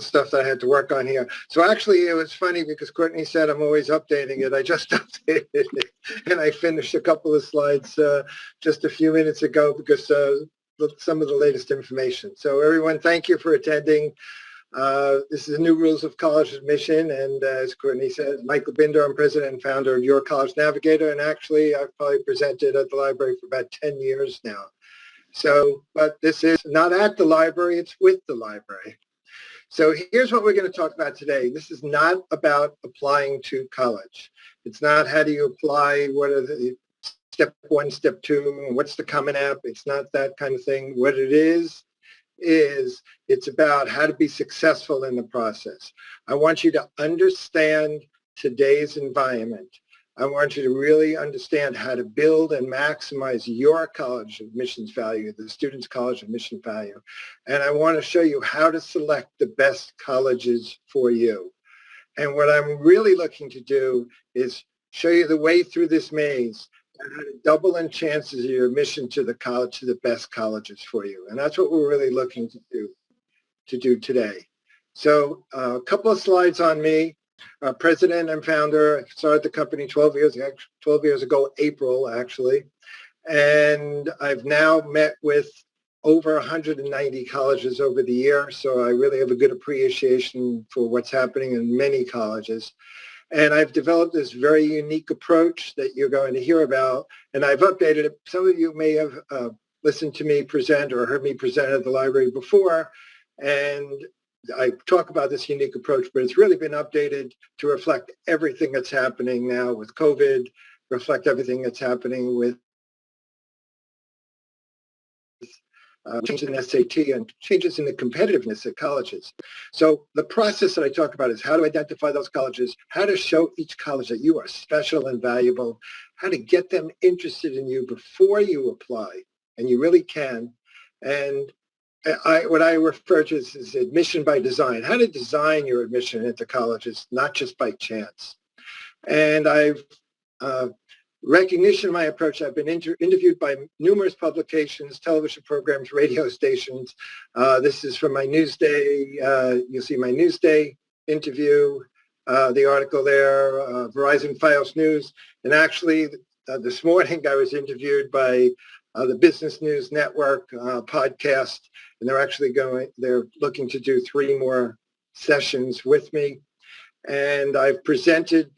stuff that I had to work on here. So actually, it was funny because Courtney said I'm always updating it. I just updated it, and I finished a couple of slides just a few minutes ago because some of the latest information. So everyone, thank you for attending. This is the New Rules of College Admission, and as Courtney said, Michael Binder, I'm president and founder of Your College Navigator, and actually I've probably presented at the library for about 10 years now. So, but this is not at the library, it's with the library. So here's what we're going to talk about today. This is not about applying to college. It's not how do you apply, what are the step one, step two, what's the Common App. It's not that kind of thing. What it is it's about how to be successful in the process. I want you to understand today's environment. I want you to really understand how to build and maximize your college admissions value, the student's college admission value. And I want to show you how to select the best colleges for you. And what I'm really looking to do is show you the way through this maze and how to double in chances of your admission to the college, to the best colleges for you. And that's what we're really looking to do today. So a couple of slides on me. President and founder. I started the company 12 years ago, April, actually. And I've now met with over 190 colleges over the year. So I really have a good appreciation for what's happening in many colleges. And I've developed this very unique approach that you're going to hear about. And I've updated it. Some of you may have listened to me present or heard me present at the library before. And I talk about this unique approach, but it's really been updated to reflect everything that's happening now with COVID, reflect everything that's happening with changes in SAT and changes in the competitiveness at colleges. So the process that I talk about is how to identify those colleges, how to show each college that you are special and valuable, how to get them interested in you before you apply, and you really can. And what I refer to as admission by design, how to design your admission into colleges, not just by chance. And I've recognition of my approach. I've been interviewed by numerous publications, television programs, radio stations. This is from my Newsday. You'll see my Newsday interview, the article there, Verizon Fios News. And actually, this morning I was interviewed by the Business News Network podcast, and they're looking to do 3 more sessions with me. And I've presented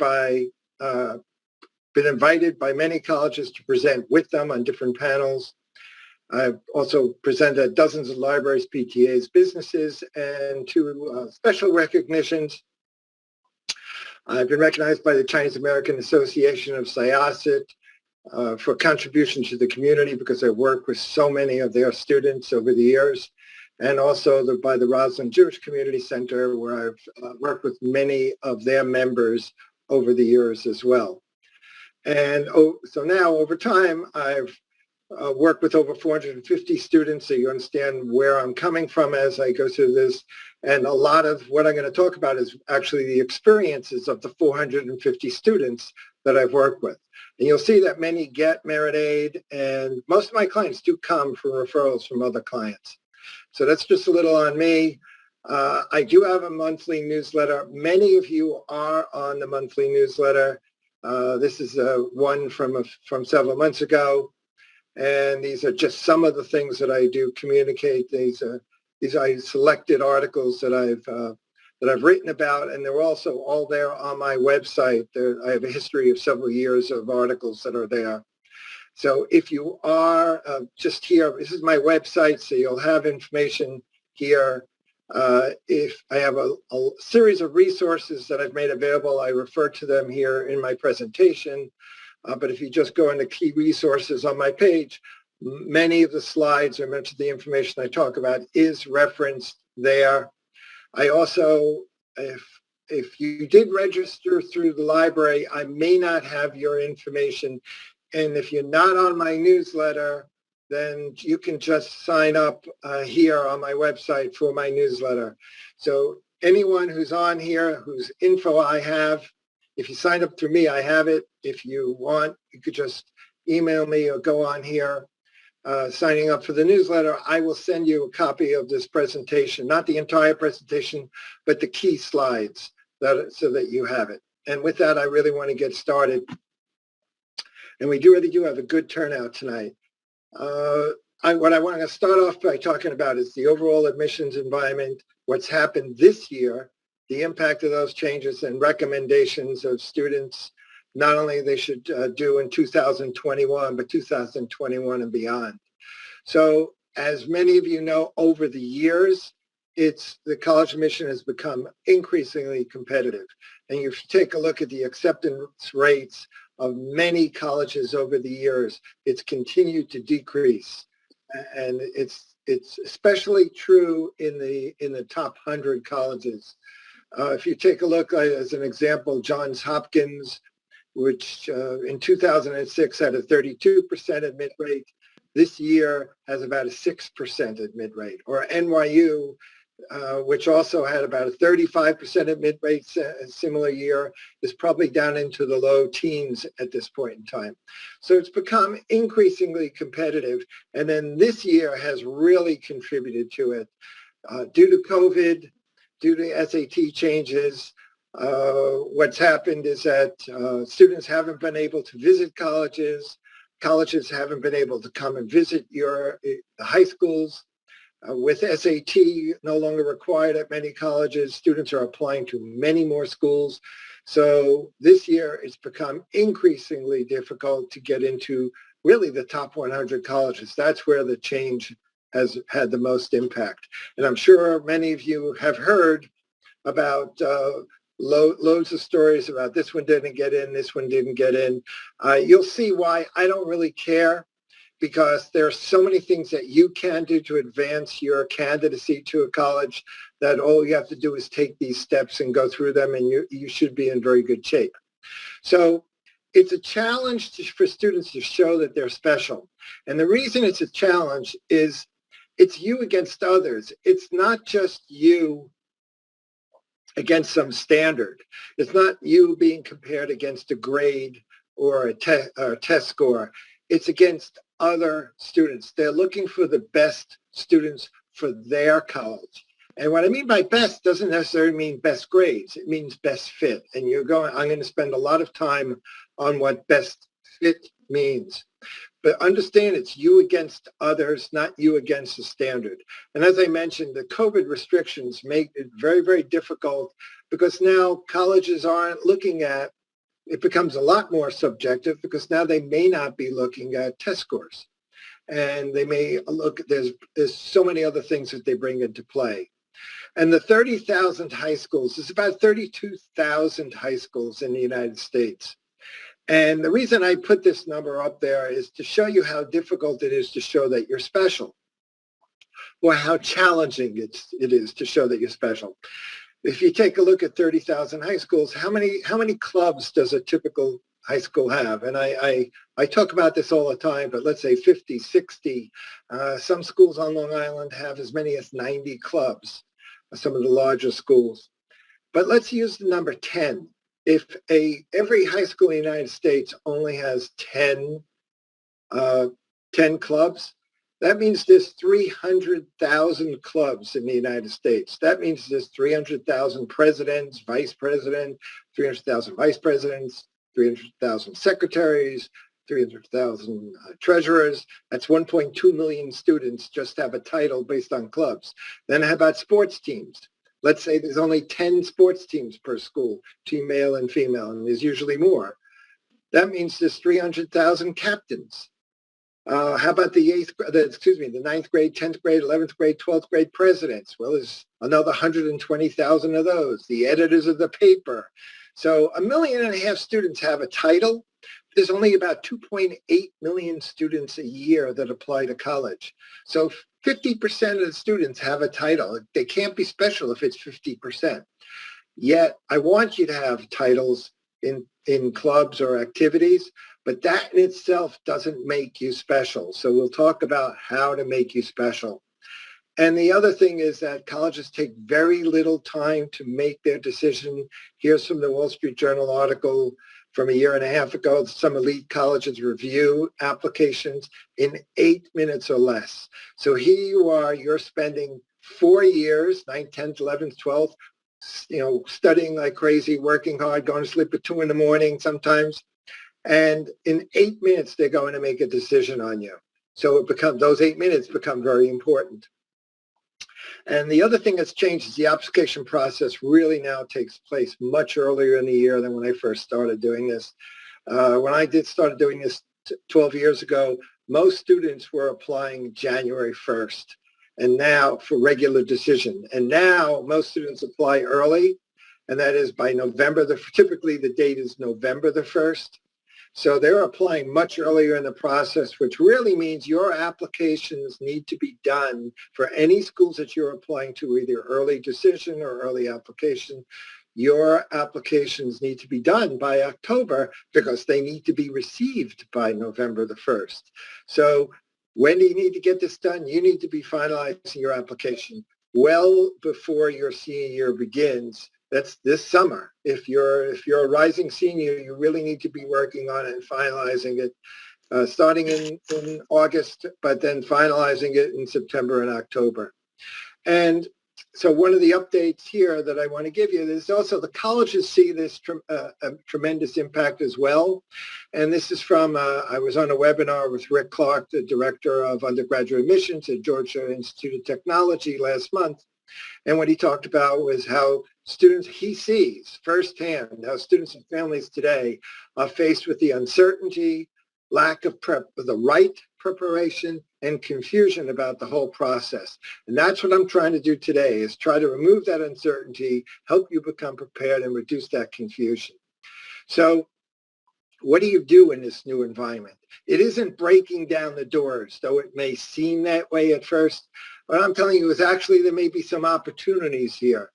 been invited by many colleges to present with them on different panels. I've also presented at dozens of libraries, PTAs, businesses, and 2 special recognitions. I've been recognized by the Chinese American Association of SIASIT for contribution to the community because I worked with so many of their students over the years, and also by the Roslyn Jewish Community Center, where I've worked with many of their members over the years as well. And so now over time, I've worked with over 450 students, so you understand where I'm coming from as I go through this. And a lot of what I'm going to talk about is actually the experiences of the 450 students that I've worked with. And you'll see that many get merit aid, and most of my clients do come from referrals from other clients. So that's just a little on me. I do have a monthly newsletter. Many of you are on the monthly newsletter. This is one from several months ago, and these are just some of the things that I do communicate. These are selected articles that I've written about, and they're also all there on my website. I have a history of several years of articles that are there. So if you are just here, this is my website, so you'll have information here. If I have a series of resources that I've made available, I refer to them here in my presentation. But if you just go into key resources on my page, many of the slides or much of the information I talk about is referenced there. I also, if you did register through the library, I may not have your information. And if you're not on my newsletter, then you can just sign up here on my website for my newsletter. So anyone who's on here, whose info I have, if you sign up through me, I have it. If you want, you could just email me or go on here. signing up for the newsletter, I will send you a copy of this presentation, not the entire presentation, but the key slides so that you have it. And with that, I really want to get started. And we really do have a good turnout tonight. What I want to start off by talking about is the overall admissions environment, what's happened this year, the impact of those changes, and recommendations of students, not only they should do in 2021, but 2021 and beyond. So as many of you know, over the years, the college admission has become increasingly competitive. And if you take a look at the acceptance rates of many colleges over the years, it's continued to decrease. And it's especially true in the top 100 colleges. If you take a look, as an example, Johns Hopkins, which in 2006 had a 32% admit rate, this year has about a 6% admit rate. Or NYU, which also had about a 35% admit rate a similar year, is probably down into the low teens at this point in time. So it's become increasingly competitive. And then this year has really contributed to it. Due to COVID, due to SAT changes, what's happened is that students haven't been able to visit colleges. Colleges haven't been able to come and visit the high schools. With SAT no longer required at many colleges, students are applying to many more schools. So this year it's become increasingly difficult to get into really the top 100 colleges. That's where the change has had the most impact. And I'm sure many of you have heard about loads of stories about this one didn't get in, this one didn't get in. You'll see why I don't really care, because there are so many things that you can do to advance your candidacy to a college that all you have to do is take these steps and go through them, and you should be in very good shape. So it's a challenge for students to show that they're special. And the reason it's a challenge is it's you against others. It's not just you against some standard. It's not you being compared against a grade or a test score. It's against other students. They're looking for the best students for their college. And what I mean by best doesn't necessarily mean best grades. It means best fit. And I'm going to spend a lot of time on what best fit means. But understand it's you against others, not you against the standard. And as I mentioned, the COVID restrictions make it very, very difficult, because now colleges aren't looking at, it becomes a lot more subjective, because now they may not be looking at test scores. And they may look, there's so many other things that they bring into play. And the 30,000 high schools, there's about 32,000 high schools in the United States. And the reason I put this number up there is to show you how difficult it is to show that you're special, or how challenging it is to show that you're special. If you take a look at 30,000 high schools, how many clubs does a typical high school have? And I talk about this all the time, but let's say 50, 60. Some schools on Long Island have as many as 90 clubs, some of the larger schools. But let's use the number 10. If every high school in the United States only has 10 clubs, that means there's 300,000 clubs in the United States. That means there's 300,000 presidents, vice presidents, 300,000 vice presidents, 300,000 secretaries, 300,000 treasurers. That's 1.2 million students just have a title based on clubs. Then how about sports teams? Let's say there's only 10 sports teams per school, team male and female, and there's usually more. That means there's 300,000 captains. How about the ninth grade, 10th grade, 11th grade, 12th grade presidents? Well, there's another 120,000 of those, the editors of the paper. So 1.5 million students have a title. There's only about 2.8 million students a year that apply to college. So 50% of the students have a title. They can't be special if it's 50%. Yet I want you to have titles in clubs or activities, but that in itself doesn't make you special. So we'll talk about how to make you special. And the other thing is that colleges take very little time to make their decision. Here's from the Wall Street Journal article from a year and a half ago. Some elite colleges review applications in 8 minutes or less. So here you are, you're spending 4 years, 9th, 10th, 11th, 12th, studying like crazy, working hard, going to sleep at 2 in the morning sometimes. And in 8 minutes, they're going to make a decision on you. So those 8 minutes become very important. And the other thing that's changed is the application process really now takes place much earlier in the year than when I first started doing this. When I started doing this 12 years ago, most students were applying January 1st, and now for regular decision. And now most students apply early, and that is by November. Typically the date is November the 1st. So they're applying much earlier in the process, which really means your applications need to be done for any schools that you're applying to, either early decision or early application. Your applications need to be done by October because they need to be received by November the 1st. So when do you need to get this done? You need to be finalizing your application well before your senior year begins. That's this summer. If you're a rising senior, you really need to be working on it and finalizing it, starting in August, but then finalizing it in September and October. And so one of the updates here that I want to give you is also the colleges see this tremendous impact as well. And this is from, I was on a webinar with Rick Clark, the director of undergraduate admissions at Georgia Institute of Technology last month. And what he talked about was how he sees firsthand how students and families today are faced with the uncertainty, lack of the right preparation, and confusion about the whole process. And that's what I'm trying to do today, is try to remove that uncertainty, help you become prepared, and reduce that confusion. So what do you do in this new environment? It isn't breaking down the doors, though it may seem that way at first. What I'm telling you is actually there may be some opportunities here.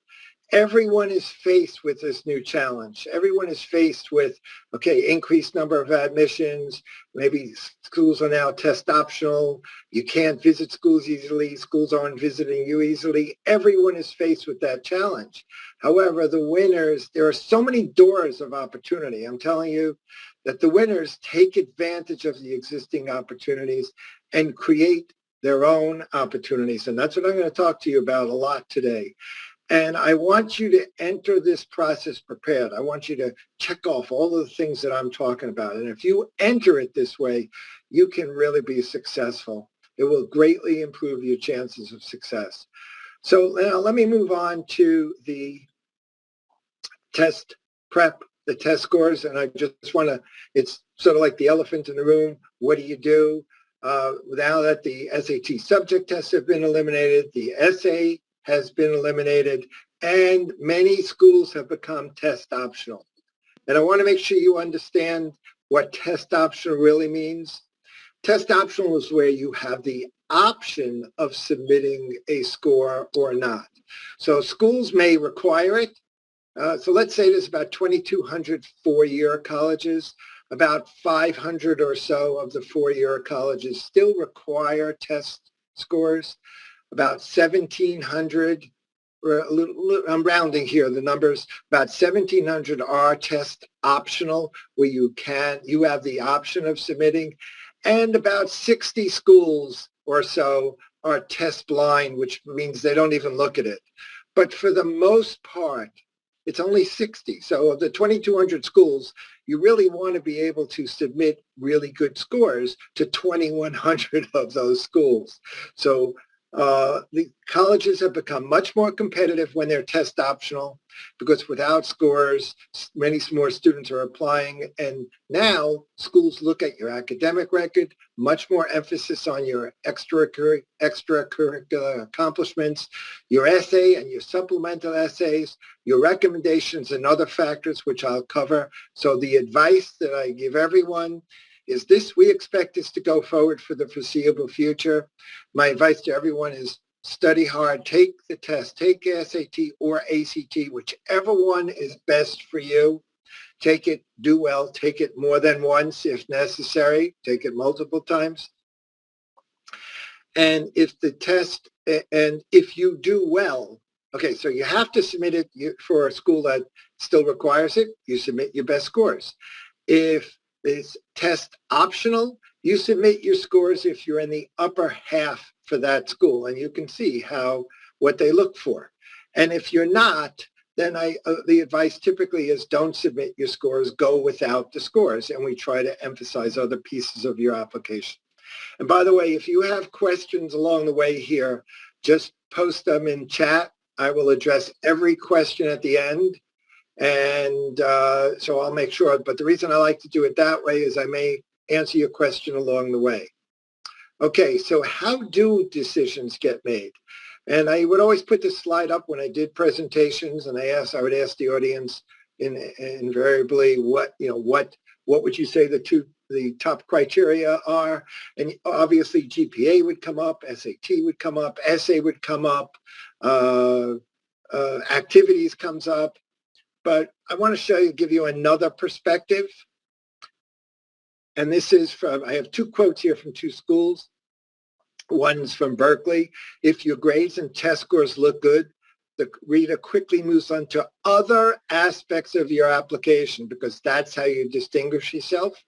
Everyone is faced with this new challenge. Everyone is faced with, increased number of admissions. Maybe schools are now test optional. You can't visit schools easily. Schools aren't visiting you easily. Everyone is faced with that challenge. However, the winners, there are so many doors of opportunity. I'm telling you that the winners take advantage of the existing opportunities and create their own opportunities. And that's what I'm going to talk to you about a lot today. And I want you to enter this process prepared. I want you to check off all of the things that I'm talking about. And if you enter it this way, you can really be successful. It will greatly improve your chances of success. So now let me move on to the test prep, the test scores. And I just want to, it's sort of like the elephant in the room. What do you do? Now that the SAT subject tests have been eliminated, the essay has been eliminated, and many schools have become test optional. And I want to make sure you understand what test optional really means. Test optional is where you have the option of submitting a score or not. So schools may require it. So let's say there's about 2,200 four-year colleges. About 500 or so of the four-year colleges still require test scores. About 1,700, I'm rounding here the numbers, about 1,700 are test optional, where you have the option of submitting, and about 60 schools or so are test blind, which means they don't even look at it. But for the most part, it's only 60. So of the 2,200 schools, you really want to be able to submit really good scores to 2,100 of those schools. So the colleges have become much more competitive when they're test optional, because without scores, many more students are applying. And now schools look at your academic record, much more emphasis on your extracurricular accomplishments, your essay and your supplemental essays, your recommendations and other factors, which I'll cover. So the advice that I give everyone is this: we expect this to go forward for the foreseeable future. My advice to everyone is study hard, take the test, take SAT or ACT, whichever one is best for you. Take it, do well, take it more than once if necessary, take it multiple times. And if you do well, so you have to submit it for a school that still requires it, you submit your best scores. If it's test optional, you submit your scores if you're in the upper half for that school, and you can see what they look for. And if you're not, then the advice typically is don't submit your scores, go without the scores, and we try to emphasize other pieces of your application. And by the way, if you have questions along the way here, just post them in chat. I will address every question at the end. And so I'll make sure, but the reason I like to do it that way is I may answer your question along the way. Okay, so how do decisions get made? And I would always put this slide up when I did presentations, and I would ask the audience invariably what would you say the top criteria are? And obviously GPA would come up, SAT would come up, essay would come up, activities comes up. But I want to give you another perspective. And this is I have two quotes here from two schools. One's from Berkeley. If your grades and test scores look good, the reader quickly moves on to other aspects of your application because that's how you distinguish yourself.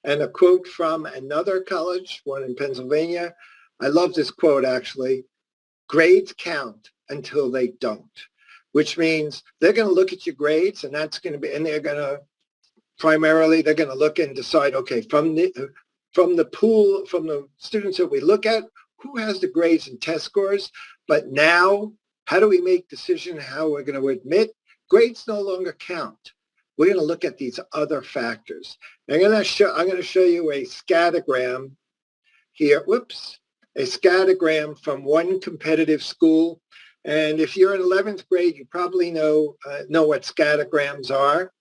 And a quote from another college, one in Pennsylvania. I love this quote actually. Grades count until they don't. Which means they're going to look at your grades, and they're going to look and decide, okay, from the pool, from the students that we look at, who has the grades and test scores, but now how do we make decision how we're going to admit grades no longer count? We're going to look at these other factors. I'm going to show you a scattergram here. A scattergram from one competitive school. And if you're in 11th grade, you probably know what scattergrams are.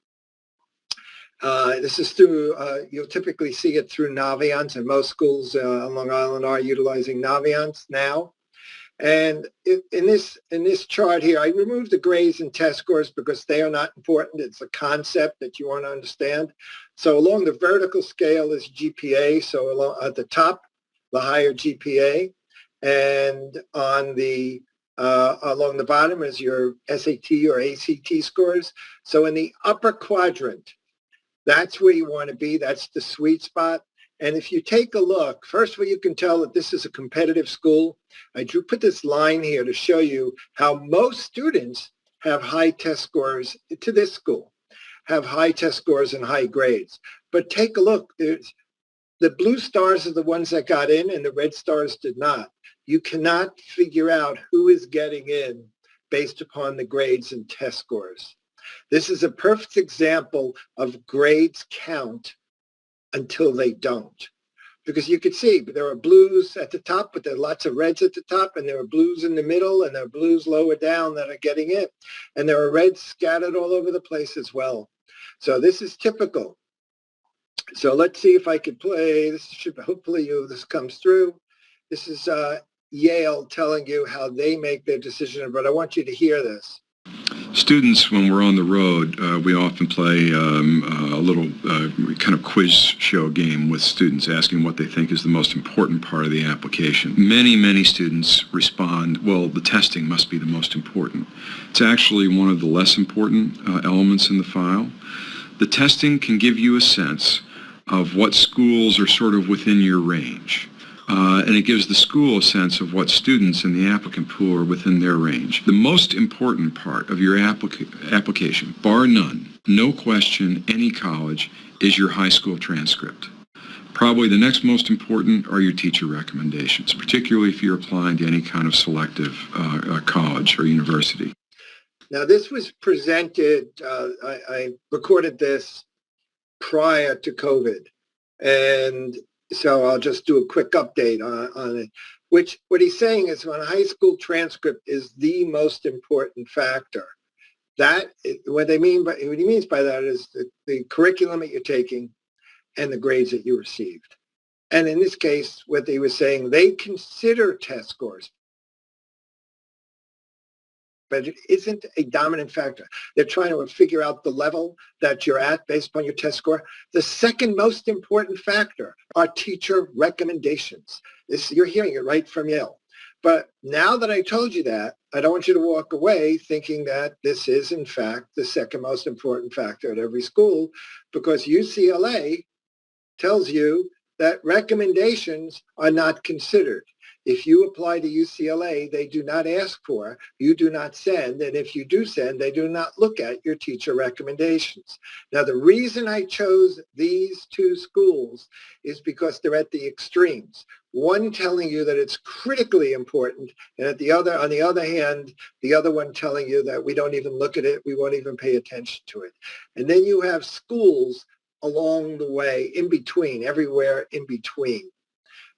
This is through, you'll typically see it through Naviance, and most schools on Long Island are utilizing Naviance now. And in this chart here, I removed the grades and test scores because they are not important. It's a concept that you want to understand. So along the vertical scale is GPA. So at the top, the higher GPA, and on the along the bottom is your SAT or ACT scores. So in the upper quadrant, that's where you want to be. That's the sweet spot. And if you take a look, first of all, you can tell that this is a competitive school. I put this line here to show you how most students have high test scores to this school, have high test scores and high grades. But take a look. The blue stars are the ones that got in and the red stars did not. You cannot figure out who is getting in based upon the grades and test scores. This is a perfect example of grades count until they don't. Because you could see there are blues at the top, but there are lots of reds at the top, and there are blues in the middle, and there are blues lower down that are getting in. And there are reds scattered all over the place as well. So this is typical. So let's see if I can play. Hopefully this comes through. This is Yale telling you how they make their decision, but I want you to hear this. Students, when we're on the road, we often play a little kind of quiz show game with students, asking what they think is the most important part of the application. Many students respond, well, the testing must be the most important. It's actually one of the less important elements in the file. The testing can give you a sense of what schools are sort of within your range. And it gives the school a sense of what students in the applicant pool are within their range. The most important part of your application, bar none, no question, any college, is your high school transcript. Probably the next most important are your teacher recommendations, particularly if you're applying to any kind of selective college or university. Now this was presented, I recorded this prior to COVID, and so I'll just do a quick update on it. What he's saying is when a high school transcript is the most important factor. What he means by that is the curriculum that you're taking and the grades that you received. And in this case, what they were saying, they consider test scores, but it isn't a dominant factor. They're trying to figure out the level that you're at based upon your test score. The second most important factor are teacher recommendations. You're hearing it right from Yale. But now that I told you that, I don't want you to walk away thinking that this is, in fact, the second most important factor at every school, because UCLA tells you that recommendations are not considered. If you apply to UCLA, they do not ask for, you do not send, and if you do send, they do not look at your teacher recommendations. Now, the reason I chose these two schools is because they're at the extremes. One telling you that it's critically important, and on the other hand, the other one telling you that we don't even look at it, we won't even pay attention to it. And then you have schools along the way, in between, everywhere in between.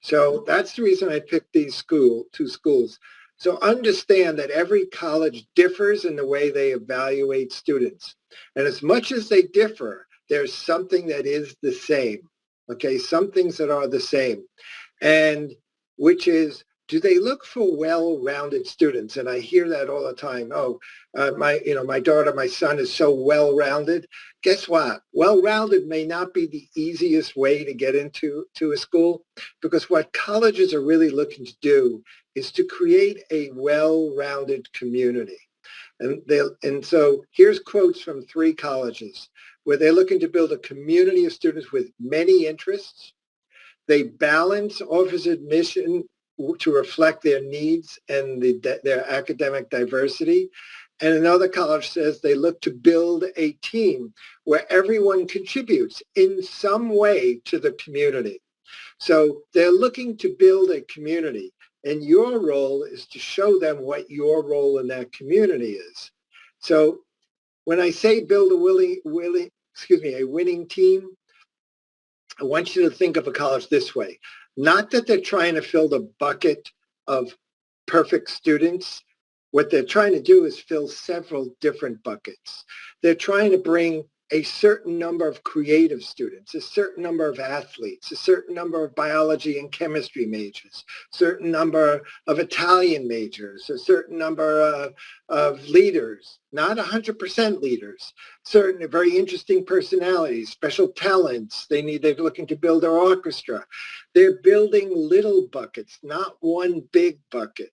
So that's the reason I picked these two schools. So understand that every college differs in the way they evaluate students. And as much as they differ, there's something that is the same. Okay, some things that are the same. And which is, do they look for well-rounded students? And I hear that all the time. Oh, my daughter, my son is so well-rounded. Guess what? Well-rounded may not be the easiest way to get into a school, because what colleges are really looking to do is to create a well-rounded community. And so here's quotes from 3 colleges where they're looking to build a community of students with many interests. They balance offers admission to reflect their needs and their academic diversity. And another college says they look to build a team where everyone contributes in some way to the community. So they're looking to build a community, and your role is to show them what your role in that community is. So when I say build a winning team, I want you to think of a college this way. Not that they're trying to fill the bucket of perfect students. What they're trying to do is fill several different buckets. They're trying to bring a certain number of creative students, a certain number of athletes, a certain number of biology and chemistry majors, a certain number of Italian majors, a certain number of leaders, not 100% leaders, certain very interesting personalities, special talents. They're looking to build their orchestra. They're building little buckets, not one big bucket.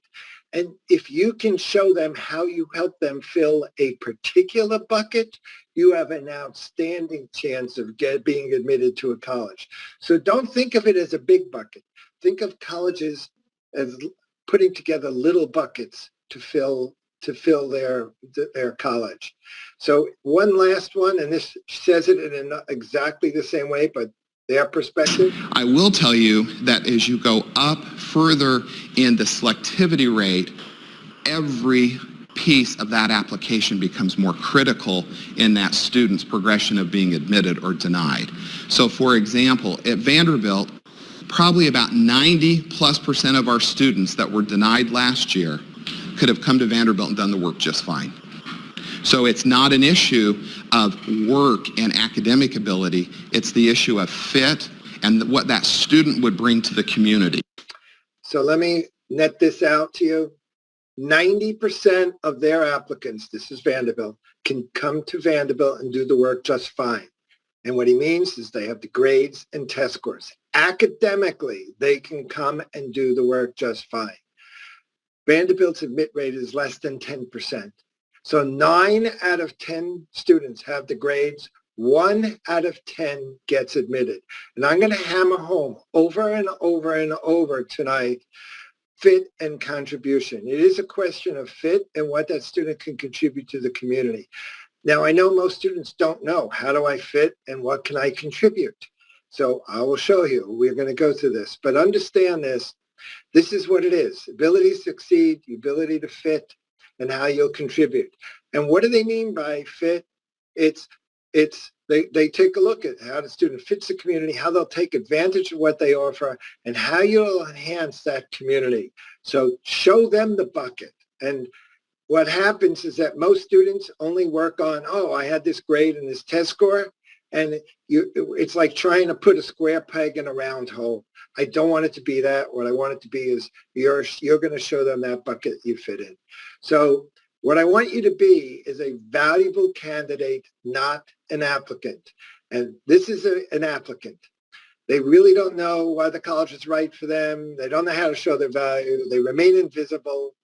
And if you can show them how you help them fill a particular bucket, you have an outstanding chance of being admitted to a college. So don't think of it as a big bucket. Think of colleges as putting together little buckets to fill their college. So one last one, and this says it in exactly the same way, but their perspective. I will tell you that as you go up further in the selectivity rate, every piece of that application becomes more critical in that student's progression of being admitted or denied. So for example, at Vanderbilt, probably about 90+% of our students that were denied last year could have come to Vanderbilt and done the work just fine. So it's not an issue of work and academic ability, it's the issue of fit and what that student would bring to the community. So let me net this out to you. 90% of their applicants, this is Vanderbilt, can come to Vanderbilt and do the work just fine. And what he means is they have the grades and test scores. Academically, they can come and do the work just fine. Vanderbilt's admit rate is less than 10%. So 9 out of 10 students have the grades. 1 out of 10 gets admitted. And I'm going to hammer home over and over and over tonight, fit and contribution. It is a question of fit and what that student can contribute to the community. Now, I know most students don't know, how do I fit and what can I contribute? So I will show you. We're going to go through this. But understand this. This is what it is. Ability to succeed, the ability to fit, and how you'll contribute. And what do they mean by fit? They take a look at how the student fits the community, how they'll take advantage of what they offer, and how you'll enhance that community. So show them the bucket. And what happens is that most students only work on, oh, I had this grade and this test score, and it's like trying to put a square peg in a round hole. I don't want it to be that. What I want it to be is you're going to show them that bucket you fit in. So what I want you to be is a valuable candidate, not an applicant. And this is an applicant. They really don't know why the college is right for them. They don't know how to show their value. They remain invisible.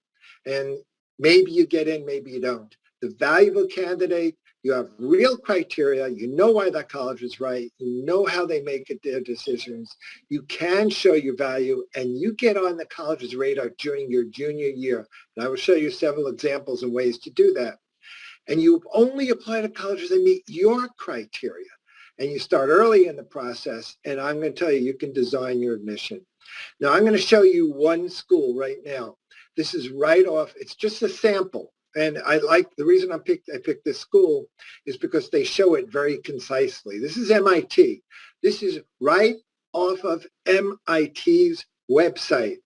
And maybe you get in, maybe you don't. The valuable candidate, you have real criteria. You know why that college is right. You know how they make their decisions. You can show your value, and you get on the college's radar during your junior year. And I will show you several examples and ways to do that. And you only apply to colleges that meet your criteria. And you start early in the process, and I'm going to tell you, you can design your admission. Now, I'm going to show you one school right now. This is right off. It's just a sample. And I like, the reason I picked this school is because they show it very concisely. This is MIT. This is right off of MIT's website.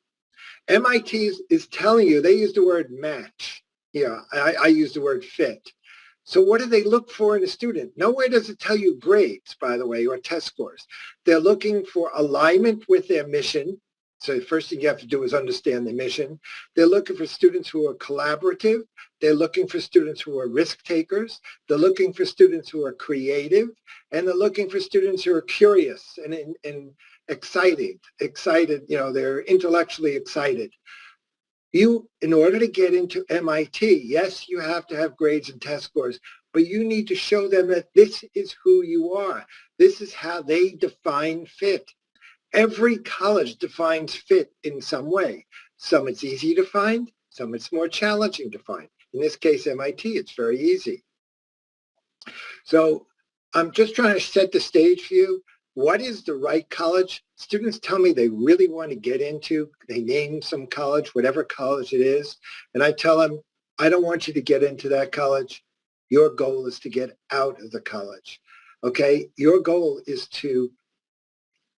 MIT is telling you, they use the word match. Yeah, I use the word fit. So what do they look for in a student? Nowhere does it tell you grades, by the way, or test scores. They're looking for alignment with their mission. So the first thing you have to do is understand the mission. They're looking for students who are collaborative. They're looking for students who are risk takers. They're looking for students who are creative. And they're looking for students who are curious and excited, they're intellectually excited. In order to get into MIT, yes, you have to have grades and test scores, but you need to show them that this is who you are. This is how they define fit. Every college defines fit in some way. Some it's easy to find, some it's more challenging to find. In this case, MIT, it's very easy. So I'm just trying to set the stage for you. What is the right college? Students tell me they really want to get into. They name some college, whatever college it is. And I tell them, I don't want you to get into that college. Your goal is to get out of the college. Okay? Your goal is to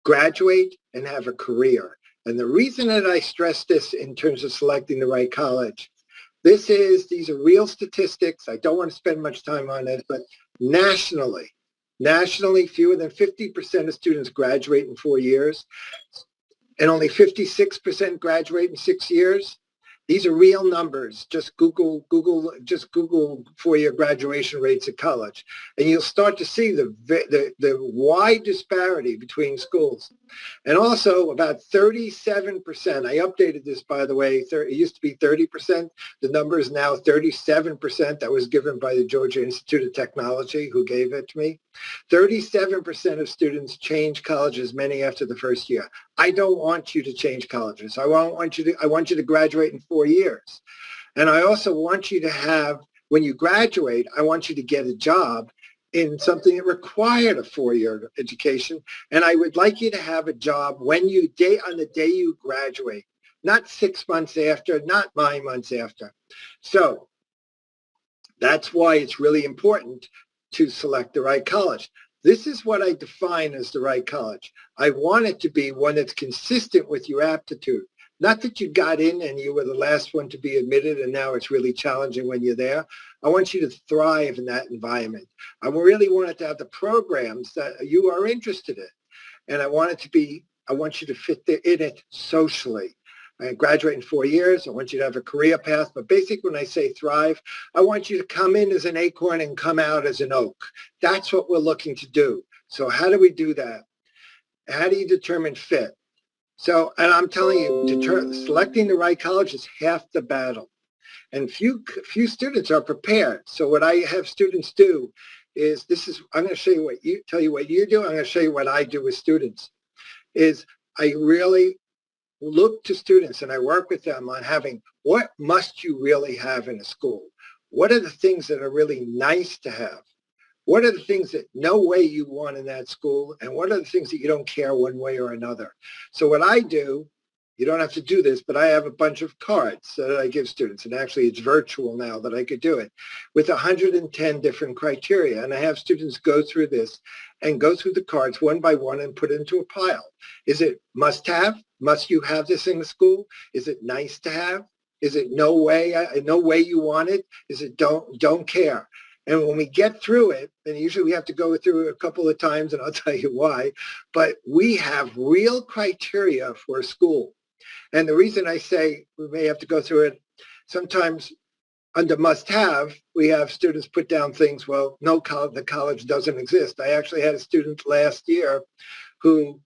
graduate and have a career. And the reason that I stress this in terms of selecting the right college, these are real statistics. I don't want to spend much time on it, but nationally, fewer than 50% of students graduate in 4 years, and only 56% graduate in 6 years. These are real numbers. Just Google 4-year graduation rates at college, and you'll start to see the wide disparity between schools. And also about 37%, I updated this, by the way, it used to be 30%. The number is now 37%. That was given by the Georgia Institute of Technology, who gave it to me. 37% of students change colleges, many after the first year. I don't want you to change colleges. I want you to graduate in 4 years. And I also want you to have, when you graduate, I want you to get a job in something that required a 4-year education. And I would like you to have a job on the day you graduate, not 6 months after, not 9 months after. So that's why it's really important to select the right college. This is what I define as the right college. I want it to be one that's consistent with your aptitude. Not that you got in and you were the last one to be admitted and now it's really challenging when you're there. I want you to thrive in that environment. I really want it to have the programs that you are interested in. And I want you to fit in it socially. I graduate in 4 years. I want you to have a career path. But basically, when I say thrive, I want you to come in as an acorn and come out as an oak. That's what we're looking to do. So how do we do that? How do you determine fit? So, and I'm telling you, selecting the right college is half the battle. And few students are prepared. So what I have students do is I'm going to show you tell you what you do. I'm going to show you what I do with students. Is I really look to students and I work with them on having, what must you really have in a school? What are the things that are really nice to have? What are the things that no way you want in that school? And what are the things that you don't care one way or another? So what I do, you don't have to do this, but I have a bunch of cards that I give students. And actually it's virtual now that I could do it with 110 different criteria. And I have students go through this and go through the cards one by one and put it into a pile. Is it must have? Must you have this in the school? Is it nice to have? Is it no way you want it? Is it don't care? And when we get through it, and usually we have to go through it a couple of times, and I'll tell you why, but we have real criteria for a school. And the reason I say we may have to go through it, sometimes under must-have, we have students put down things, well, the college doesn't exist. I actually had a student last year who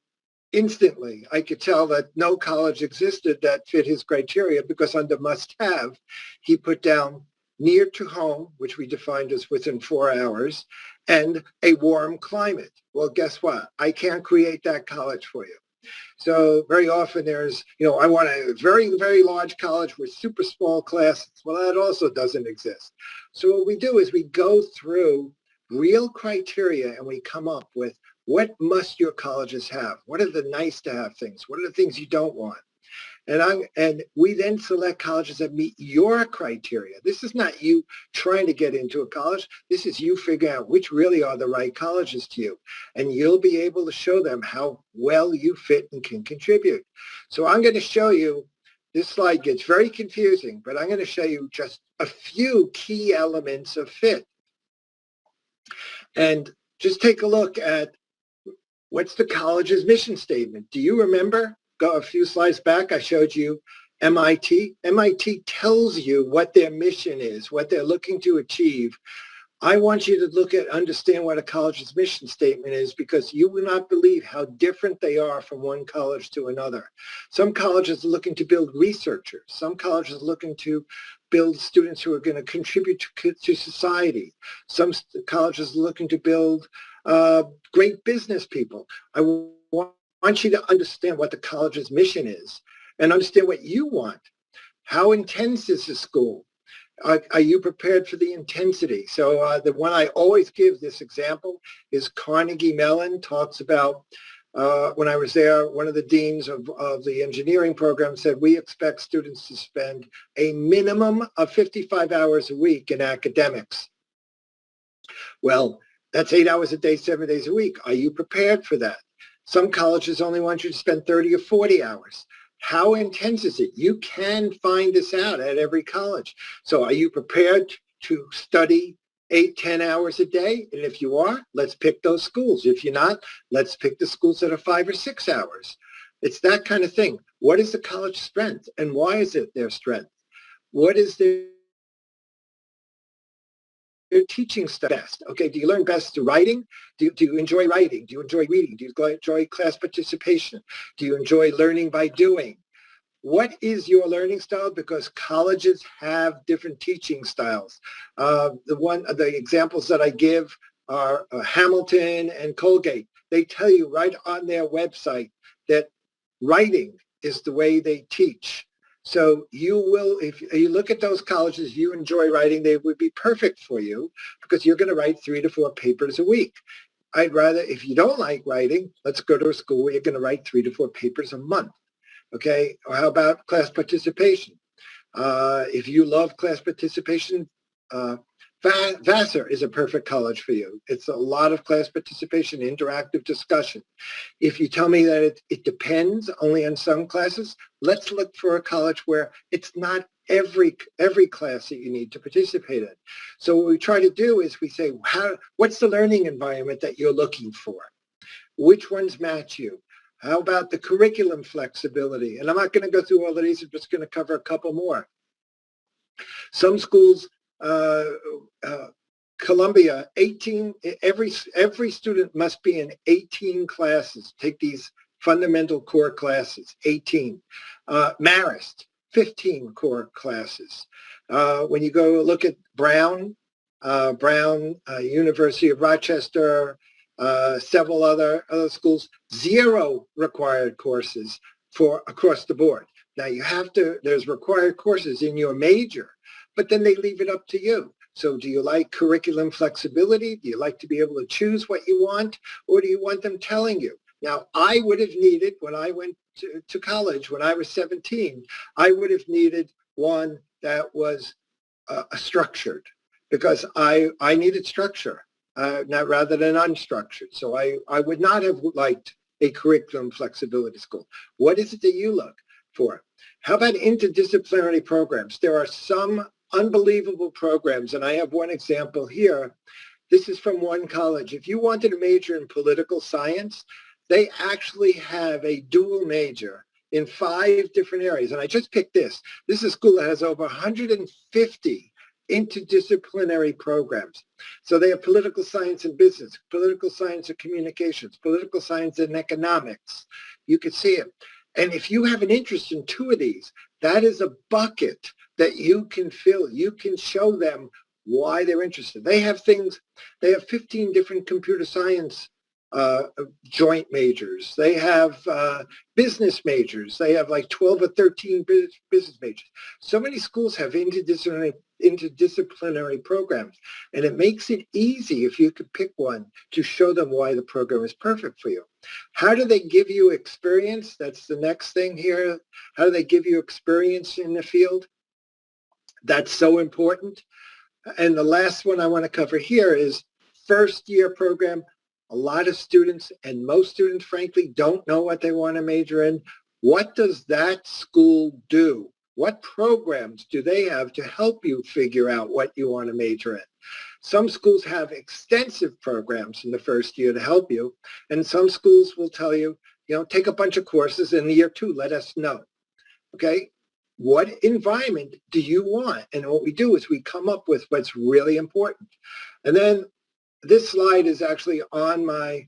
instantly, I could tell that no college existed that fit his criteria, because under must-have, he put down near to home, which we defined as within 4 hours, and a warm climate. Well, guess what? I can't create that college for you. So very often there's, I want a very, very large college with super small classes. Well, that also doesn't exist. So what we do is we go through real criteria and we come up with, what must your colleges have? What are the nice to have things? What are the things you don't want? And we then select colleges that meet your criteria. This is not you trying to get into a college. This is you figuring out which really are the right colleges to you. And you'll be able to show them how well you fit and can contribute. So I'm going to show you, this slide gets very confusing, but I'm going to show you just a few key elements of fit. And just take a look at, what's the college's mission statement? Do you remember? Go a few slides back, I showed you MIT. MIT tells you what their mission is, what they're looking to achieve. I want you to understand what a college's mission statement is, because you will not believe how different they are from one college to another. Some colleges are looking to build researchers. Some colleges are looking to build students who are going to contribute to society. Some colleges are looking to build great business people. I want you to understand what the college's mission is and understand what you want. How intense is the school? Are you prepared for the intensity? So the one I always give this example is Carnegie Mellon talks about, when I was there, one of the deans of the engineering program said, we expect students to spend a minimum of 55 hours a week in academics. Well, that's 8 hours a day, 7 days a week. Are you prepared for that? Some colleges only want you to spend 30 or 40 hours. How intense is it? You can find this out at every college. So are you prepared to study 8, 10 hours a day? And if you are, let's pick those schools. If you're not, let's pick the schools that are 5 or 6 hours. It's that kind of thing. What is the college strength and why is it their strength? What is their teaching style best? Okay, do you learn best through writing? Do you enjoy writing? Do you enjoy reading? Do you enjoy class participation? Do you enjoy learning by doing? What is your learning style? Because colleges have different teaching styles. The examples that I give are Hamilton and Colgate. They tell you right on their website that writing is the way they teach. So you will, if you look at those colleges, you enjoy writing, they would be perfect for you because you're going to write 3 to 4 papers a week. I'd rather, if you don't like writing, let's go to a school where you're going to write 3 to 4 papers a month. Okay, or how about class participation? If you love class participation, Vassar is a perfect college for you. It's a lot of class participation, interactive discussion. If you tell me that it depends only on some classes, let's look for a college where it's not every class that you need to participate in. So what we try to do is we say, what's the learning environment that you're looking for? Which ones match you? How about the curriculum flexibility? And I'm not going to go through all of these. I'm just going to cover a couple more. Some schools, Columbia, every student must be in 18 classes. Take these fundamental core classes, 18. Marist, 15 core classes. When you go look at Brown, University of Rochester, several other schools, 0 required courses for across the board. Now there's required courses in your major, but then they leave it up to you. So do you like curriculum flexibility? Do you like to be able to choose what you want? Or do you want them telling you? Now, I would have needed, when I went to college, when I was 17, I would have needed one that was structured because I needed structure. Not rather than unstructured. So I would not have liked a curriculum flexibility school. What is it that you look for? How about interdisciplinary programs? There are some unbelievable programs, and I have one example here. This is from one college. If you wanted to major in political science, they actually have a dual major in 5 different areas. And I just picked this. This is a school that has over 150 interdisciplinary programs. So they have political science and business, political science and communications, political science and economics. You could see it. And if you have an interest in two of these, that is a bucket that you can fill. You can show them why they're interested. They have 15 different computer science joint majors. They have business majors. They have like 12 or 13 business majors. So many schools have interdisciplinary programs, and it makes it easy if you could pick one to show them why the program is perfect for you. How do they give you experience? That's the next thing here. How do they give you experience in the field? That's so important. And the last one I want to cover here is first year program. A lot of students, and most students, frankly, don't know what they want to major in. What does that school do? What programs do they have to help you figure out what you want to major in? Some schools have extensive programs in the first year to help you, and some schools will tell you, take a bunch of courses in the year 2, let us know. Okay? What environment do you want? And what we do is we come up with what's really important. And then this slide is actually on my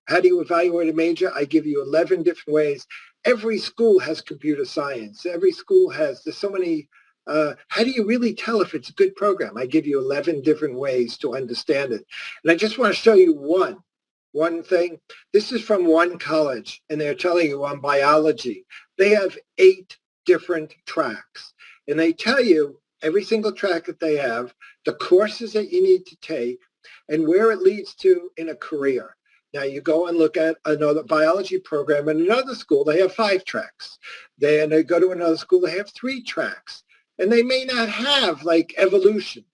how do you evaluate a major? I give you 11 different ways. Every school has computer science. Every school there's so many. How do you really tell if it's a good program? I give you 11 different ways to understand it. And I just want to show you one thing. This is from one college, and they're telling you on biology. They have 8 different tracks. And they tell you every single track that they have, the courses that you need to take, and where it leads to in a career. Now you go and look at another biology program in another school, they have 5 tracks. Then they go to another school, they have 3 tracks. And they may not have like evolution.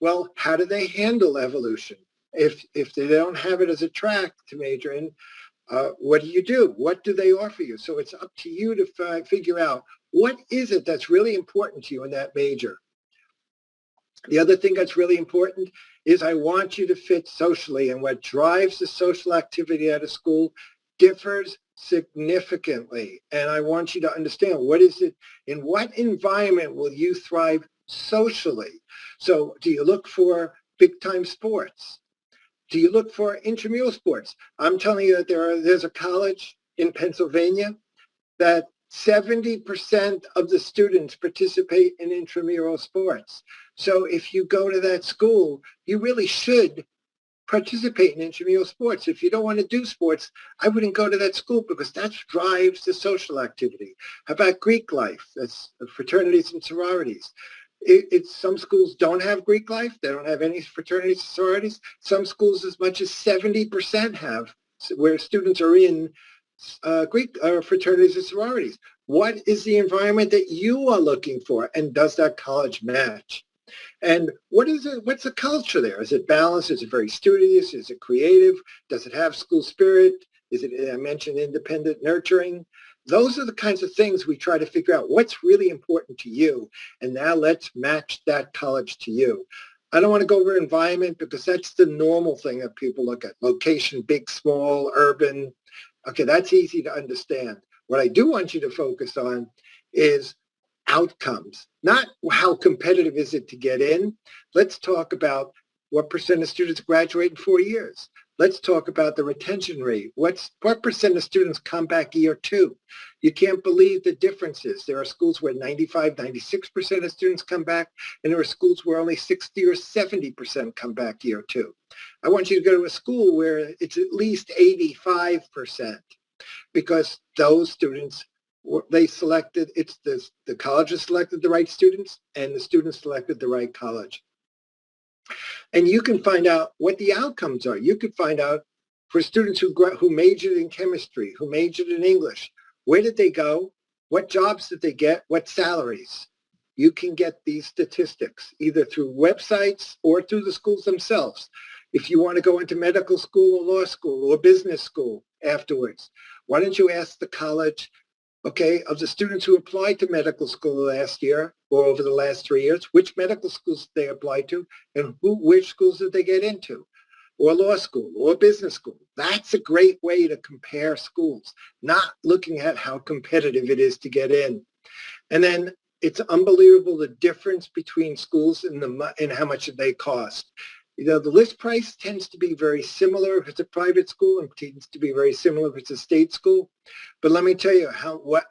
Well, how do they handle evolution? If they don't have it as a track to major in, what do you do? What do they offer you? So it's up to you to figure out what is it that's really important to you in that major. The other thing that's really important is I want you to fit socially, and what drives the social activity at a school differs significantly. And I want you to understand what is it, in what environment will you thrive socially? So do you look for big time sports? Do you look for intramural sports? I'm telling you that there's a college in Pennsylvania that 70% of the students participate in intramural sports. So if you go to that school, you really should participate in intramural sports. If you don't want to do sports, I wouldn't go to that school because that drives the social activity. How about Greek life? That's fraternities and sororities. Some schools don't have Greek life. They don't have any fraternities and sororities. Some schools as much as 70% have, where students are in Greek fraternities and sororities. What is the environment that you are looking for, and does that college match? And what's the culture there? Is it balanced? Is it very studious? Is it creative? Does it have school spirit? Is it, I mentioned, independent nurturing? Those are the kinds of things we try to figure out what's really important to you. And now let's match that college to you. I don't want to go over environment because that's the normal thing that people look at. Location, big, small, urban. Okay, that's easy to understand. What I do want you to focus on is outcomes, not how competitive is it to get in. Let's talk about what percent of students graduate in 4 years. Let's talk about the retention rate. What percent of students come back year 2? You can't believe the differences. There are schools where 95, 96% of students come back, and there are schools where only 60 or 70% come back year 2. I want you to go to a school where it's at least 85%, because those students, they selected, the colleges selected the right students, and the students selected the right college. And you can find out what the outcomes are. You could find out for students who majored in chemistry, who majored in English, where did they go? What jobs did they get? What salaries? You can get these statistics either through websites or through the schools themselves. If you want to go into medical school or law school or business school afterwards, why don't you ask the college, okay, of the students who applied to medical school last year or over the last 3 years, which medical schools did they apply to, and which schools did they get into, or law school or business school? That's a great way to compare schools, not looking at how competitive it is to get in. And then it's unbelievable the difference between schools and how much they cost. You know, the list price tends to be very similar if it's a private school and tends to be very similar if it's a state school. But let me tell you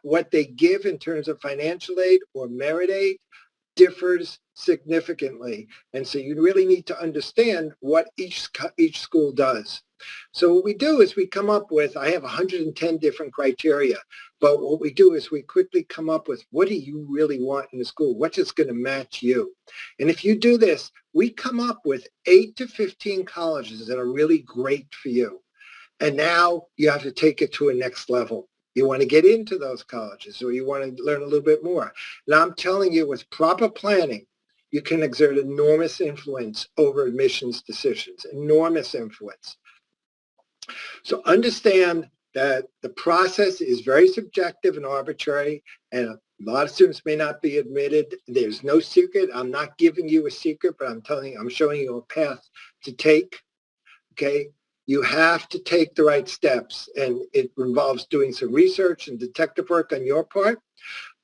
what they give in terms of financial aid or merit aid differs significantly. And so you really need to understand what each school does. So what we do is we come up with, I have 110 different criteria, but what we do is we quickly come up with, what do you really want in the school? What's just going to match you? And if you do this, we come up with 8 to 15 colleges that are really great for you. And now you have to take it to a next level. You want to get into those colleges or you want to learn a little bit more. Now I'm telling you, with proper planning, you can exert enormous influence over admissions decisions, enormous influence. So understand that the process is very subjective and arbitrary, and a lot of students may not be admitted. There's no secret. I'm not giving you a secret, but I'm showing you a path to take, okay? You have to take the right steps, and it involves doing some research and detective work on your part.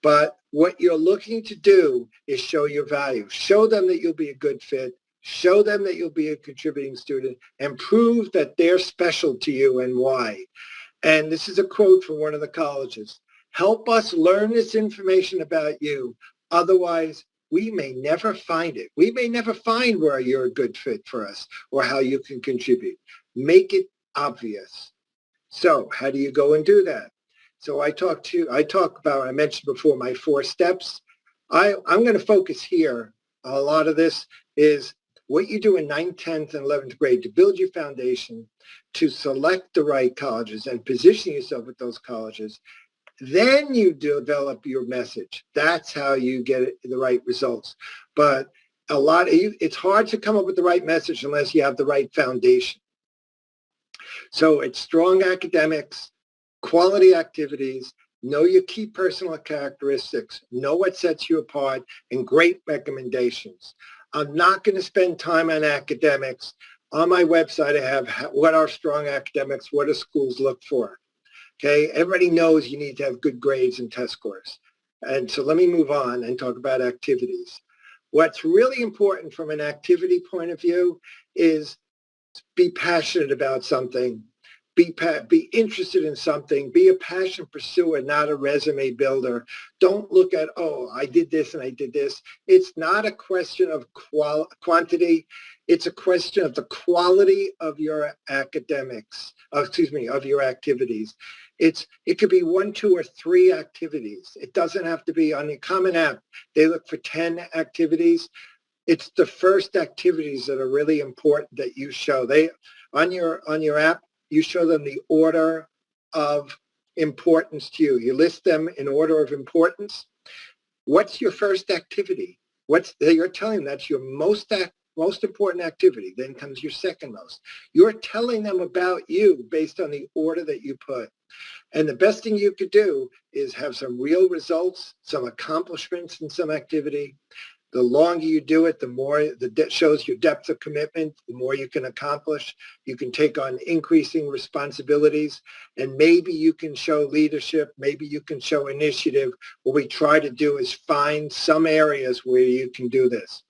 But what you're looking to do is show your value. Show them that you'll be a good fit. Show them that you'll be a contributing student, and prove that they're special to you and why. And this is a quote from one of the colleges. Help us learn this information about you. Otherwise, we may never find it. We may never find where you're a good fit for us or how you can contribute. Make it obvious. So how do you go and do that? So I talk about, I mentioned before, my 4 steps. I'm going to focus here. A lot of this is what you do in 9th, 10th, and 11th grade to build your foundation, to select the right colleges and position yourself with those colleges. Then you develop your message. That's how you get the right results. But it's hard to come up with the right message unless you have the right foundation. So it's strong academics, quality activities, know your key personal characteristics, know what sets you apart, and great recommendations. I'm not going to spend time on academics. On my website, I have what are strong academics, what do schools look for. Okay, everybody knows you need to have good grades and test scores. And so let me move on and talk about activities. What's really important from an activity point of view is be passionate about something. Be interested in something. Be a passion pursuer, not a resume builder. Don't look at, oh, I did this and I did this. It's not a question of quantity. It's a question of the quality of your academics, of your activities. It could be 1, 2, or 3 activities. It doesn't have to be on the Common App. They look for 10 activities. It's the first activities that are really important that you show. On your app, you show them the order of importance to you. You list them in order of importance. What's your first activity? You're telling them that's your most important activity. Then comes your second most. You're telling them about you based on the order that you put. And the best thing you could do is have some real results, some accomplishments in some activity. The longer you do it, the more shows your depth of commitment, the more you can accomplish. You can take on increasing responsibilities, and maybe you can show leadership, maybe you can show initiative. What we try to do is find some areas where you can do this.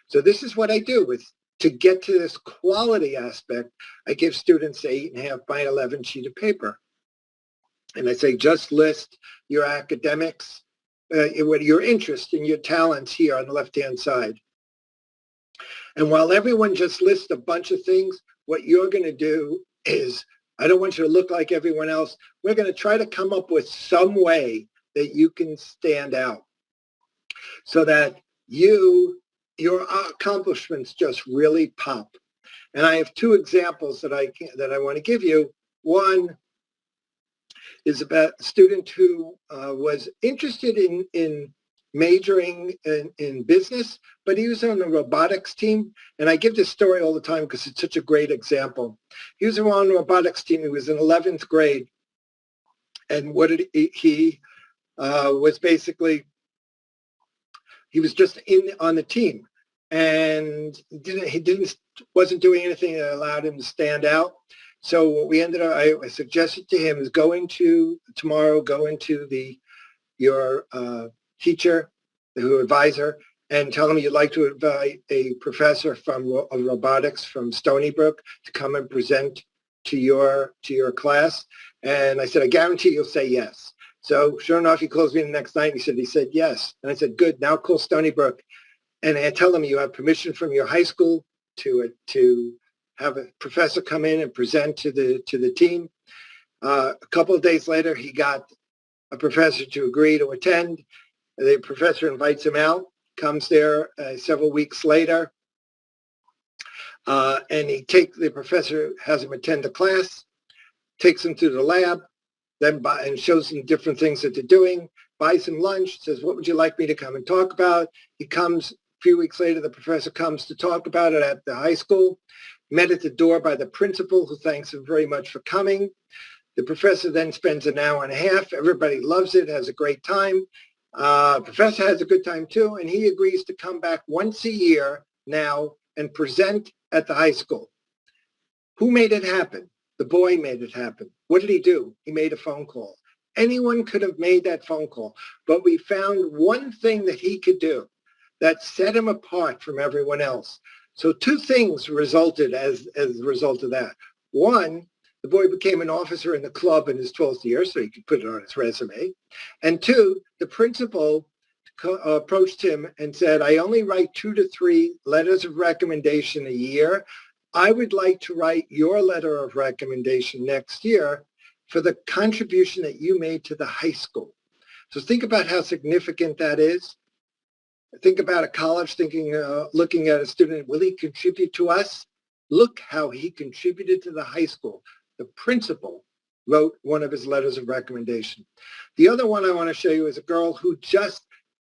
So this is what I do to get to this quality aspect. I give students 8.5 by 11 sheet of paper. And I say, just list your academics, your interest and your talents here on the left-hand side. And while everyone just lists a bunch of things, what you're going to do is, I don't want you to look like everyone else. We're going to try to come up with some way that you can stand out so that your accomplishments just really pop. And I have 2 examples that I want to give you. One is about a student who was interested in majoring in business, but he was on the robotics team. And I give this story all the time because it's such a great example. He was on the robotics team. He was in 11th grade. And what did he was basically, he was just on the team. And wasn't doing anything that allowed him to stand out. So what we ended up, I suggested to him is tomorrow go into your teacher who advise her, and tell them you'd like to invite a professor of robotics from Stony Brook to come and present to your class. And I said, I guarantee you'll say yes. So sure enough, he calls me the next night. And he said yes. And I said, good. Now call Stony Brook and I tell them you have permission from your high school to have a professor come in and present to the team. A couple of days later, he got a professor to agree to attend. The professor invites him out, comes there several weeks later, and the professor has him attend the class, takes him to the lab, and shows him different things that they're doing, buys him lunch, says, what would you like me to come and talk about? He comes, a few weeks later, the professor comes to talk about it at the high school, met at the door by the principal, who thanks him very much for coming. The professor then spends an hour and a half. Everybody loves it, has a great time. Professor has a good time too, and he agrees to come back once a year now and present at the high school. Who made it happen? The boy made it happen. What did he do? He made a phone call. Anyone could have made that phone call, but we found one thing that he could do that set him apart from everyone else. So two things resulted as a result of that. One, the boy became an officer in the club in his 12th year, so he could put it on his resume. And two, the principal approached him and said, I only write 2 to 3 letters of recommendation a year. I would like to write your letter of recommendation next year for the contribution that you made to the high school. So think about how significant that is. Think about a college looking at a student, will he contribute to us? Look how he contributed to the high school. The principal wrote one of his letters of recommendation. The other one I want to show you is a girl who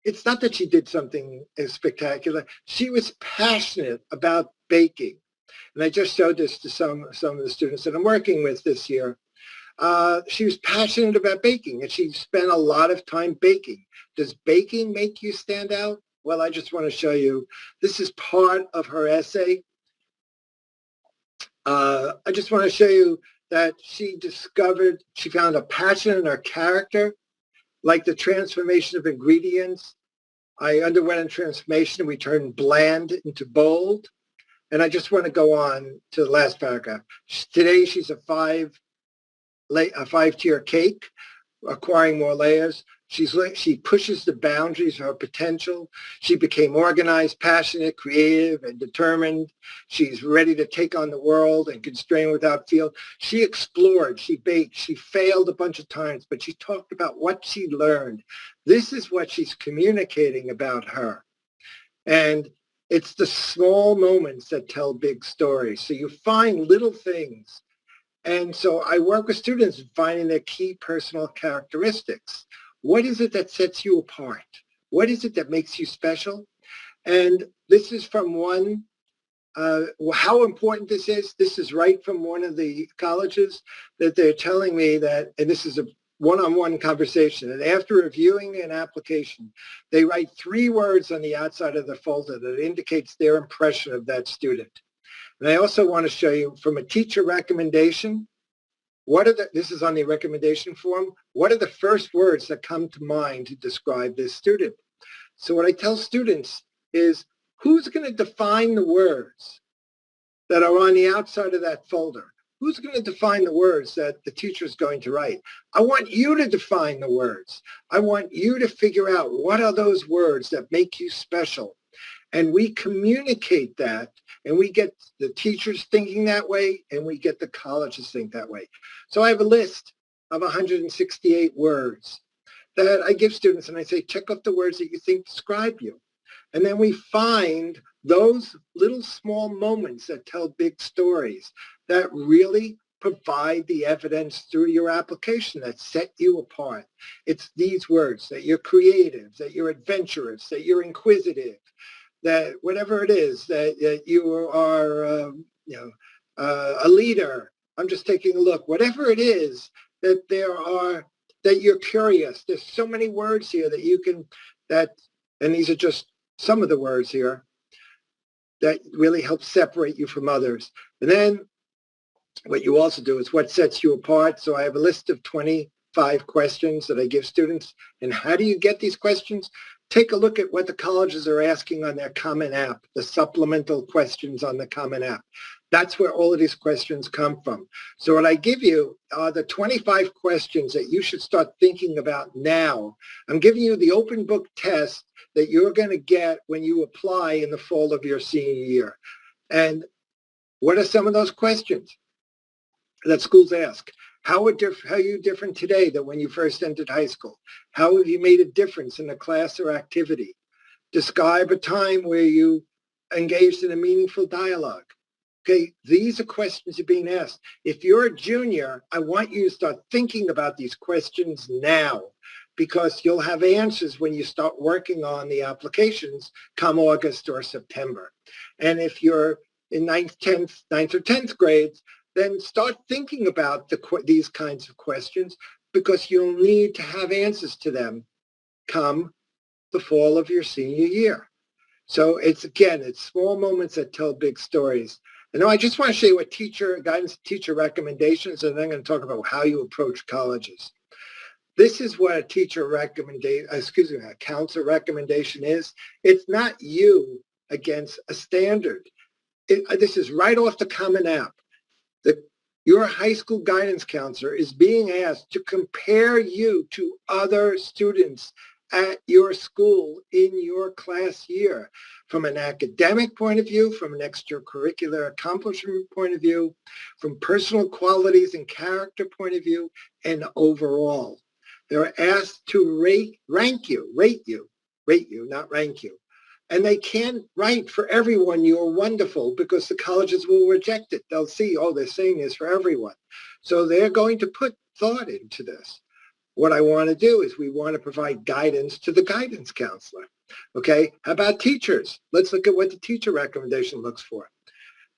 it's not that she did something spectacular. She was passionate about baking. And I just showed this to some of the students that I'm working with this year. She was passionate about baking, and she spent a lot of time baking. Does baking make you stand out? Well, I just want to show you. This is part of her essay. I just want to show you that she found a passion in her character, like the transformation of ingredients. I underwent a transformation. We turned bland into bold. And I just want to go on to the last paragraph. Today, she's a 5-tier cake, acquiring more layers. She pushes the boundaries of her potential. She became organized, passionate, creative, and determined. She's ready to take on the world and constrain without feel. She explored, she baked, she failed a bunch of times, but she talked about what she learned. This is what she's communicating about her. And it's the small moments that tell big stories. So you find little things. And so I work with students in finding their key personal characteristics. What is it that sets you apart? What is it that makes you special? And this is from one, how important this is. This is right from one of the colleges that they're telling me that, and this is a one-on-one conversation, and after reviewing an application, they write 3 words on the outside of the folder that indicates their impression of that student. And I also want to show you from a teacher recommendation, this is on the recommendation form, what are the first words that come to mind to describe this student? So what I tell students is, who's going to define the words that are on the outside of that folder? Who's going to define the words that the teacher is going to write? I want you to define the words. I want you to figure out what are those words that make you special. And we communicate that, and we get the teachers thinking that way, and we get the colleges think that way. So I have a list of 168 words that I give students, and I say, check off the words that you think describe you. And then we find those little small moments that tell big stories that really provide the evidence through your application that set you apart. It's these words, that you're creative, that you're adventurous, that you're inquisitive, that whatever it is, that you are, a leader. I'm just taking a look. Whatever it is that that you're curious. There's so many words here that you can, and these are just some of the words here that really help separate you from others. And then what you also do is what sets you apart. So I have a list of 25 questions that I give students. And how do you get these questions? take a look at what the colleges are asking on their Common App, the supplemental questions on the Common App. That's where all of these questions come from. So what I give you are the 25 questions that you should start thinking about now. I'm giving you the open book test that you're going to get when you apply in the fall of your senior year. And what are some of those questions that schools ask? How are you different today than when you first entered high school? How have you made a difference in a class or activity? Describe a time where you engaged in a meaningful dialogue. Okay, these are questions you're being asked. If you're a junior, I want you to start thinking about these questions now, because you'll have answers when you start working on the applications come August or September. And if you're in ninth or 10th grades, then start thinking about these kinds of questions, because you'll need to have answers to them come the fall of your senior year. So it's small moments that tell big stories. And now I just want to show you what guidance teacher recommendations, and then I'm going to talk about how you approach colleges. This is what a counselor recommendation is. It's not you against a standard. This is right off the Common App. Your high school guidance counselor is being asked to compare you to other students at your school in your class year, from an academic point of view, from an extracurricular accomplishment point of view, from personal qualities and character point of view, and overall. They're asked to rate you, not rank you. And they can't write for everyone you're wonderful, because the colleges will reject it. They'll see, oh, they're saying this for everyone. So they're going to put thought into this. What I want to do is we want to provide guidance to the guidance counselor. Okay, how about teachers? Let's look at what the teacher recommendation looks for.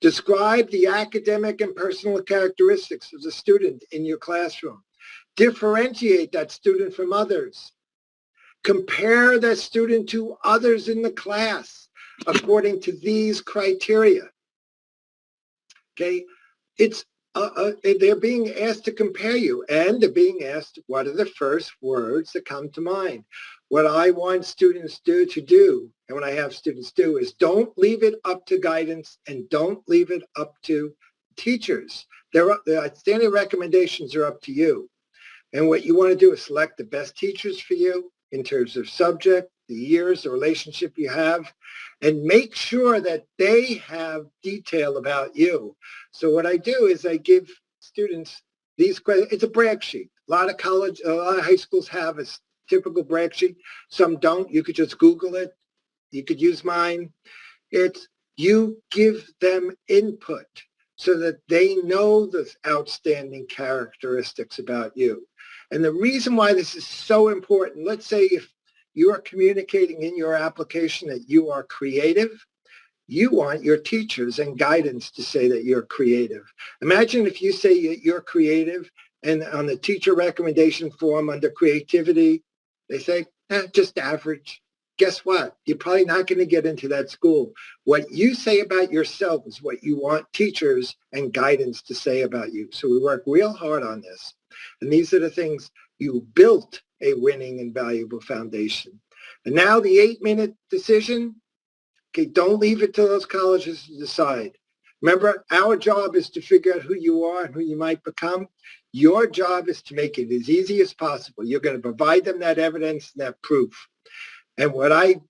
Describe the academic and personal characteristics of the student in your classroom. Differentiate that student from others. Compare that student to others in the class according to these criteria. Okay, they're being asked to compare you, and they're being asked, what are the first words that come to mind? What I want students to do, and what I have students do, is don't leave it up to guidance and don't leave it up to teachers. The standing recommendations are up to you. And what you want to do is select the best teachers for you in terms of subject, the years, the relationship you have, and make sure that they have detail about you. So what I do is I give students these questions. It's a brag sheet. A lot of high schools have a typical brag sheet. Some don't. You could just Google it. You could use mine. You give them input so that they know the outstanding characteristics about you. And the reason why this is so important, let's say if you are communicating in your application that you are creative, you want your teachers and guidance to say that you're creative. Imagine if you say you're creative, and on the teacher recommendation form under creativity, they say, just average. Guess what? You're probably not going to get into that school. What you say about yourself is what you want teachers and guidance to say about you. So we work real hard on this. And these are the things you built a winning and valuable foundation. And now the 8-minute decision, okay, don't leave it to those colleges to decide. Remember, our job is to figure out who you are and who you might become. Your job is to make it as easy as possible. You're going to provide them that evidence and that proof. And what I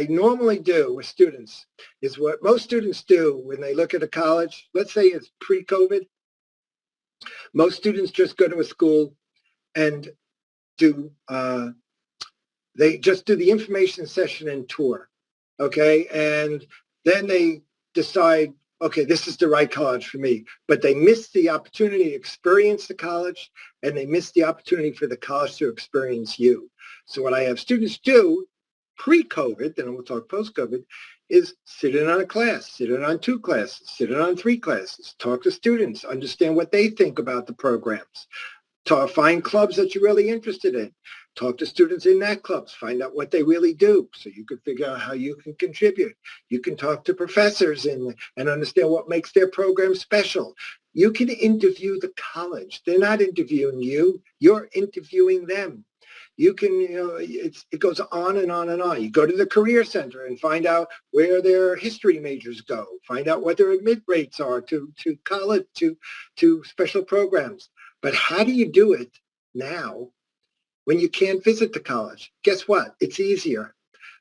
normally do with students is what most students do when they look at a college. Let's say it's pre-COVID. Most students just go to a school and they just do the information session and tour, okay? And then they decide, okay, this is the right college for me. But they miss the opportunity to experience the college, and they miss the opportunity for the college to experience you. So what I have students do pre-COVID, then we'll talk post-COVID, is sit in on a class, sit in on 2 classes, sit in on 3 classes, talk to students, understand what they think about the programs, find clubs that you're really interested in, talk to students in that clubs, find out what they really do so you can figure out how you can contribute. You can talk to professors and understand what makes their program special. You can interview the college. They're not interviewing you. You're interviewing them. You can, it goes on and on and on. You go to the Career Center and find out where their history majors go. Find out what their admit rates are to college, to special programs. But how do you do it now when you can't visit the college? Guess what? It's easier.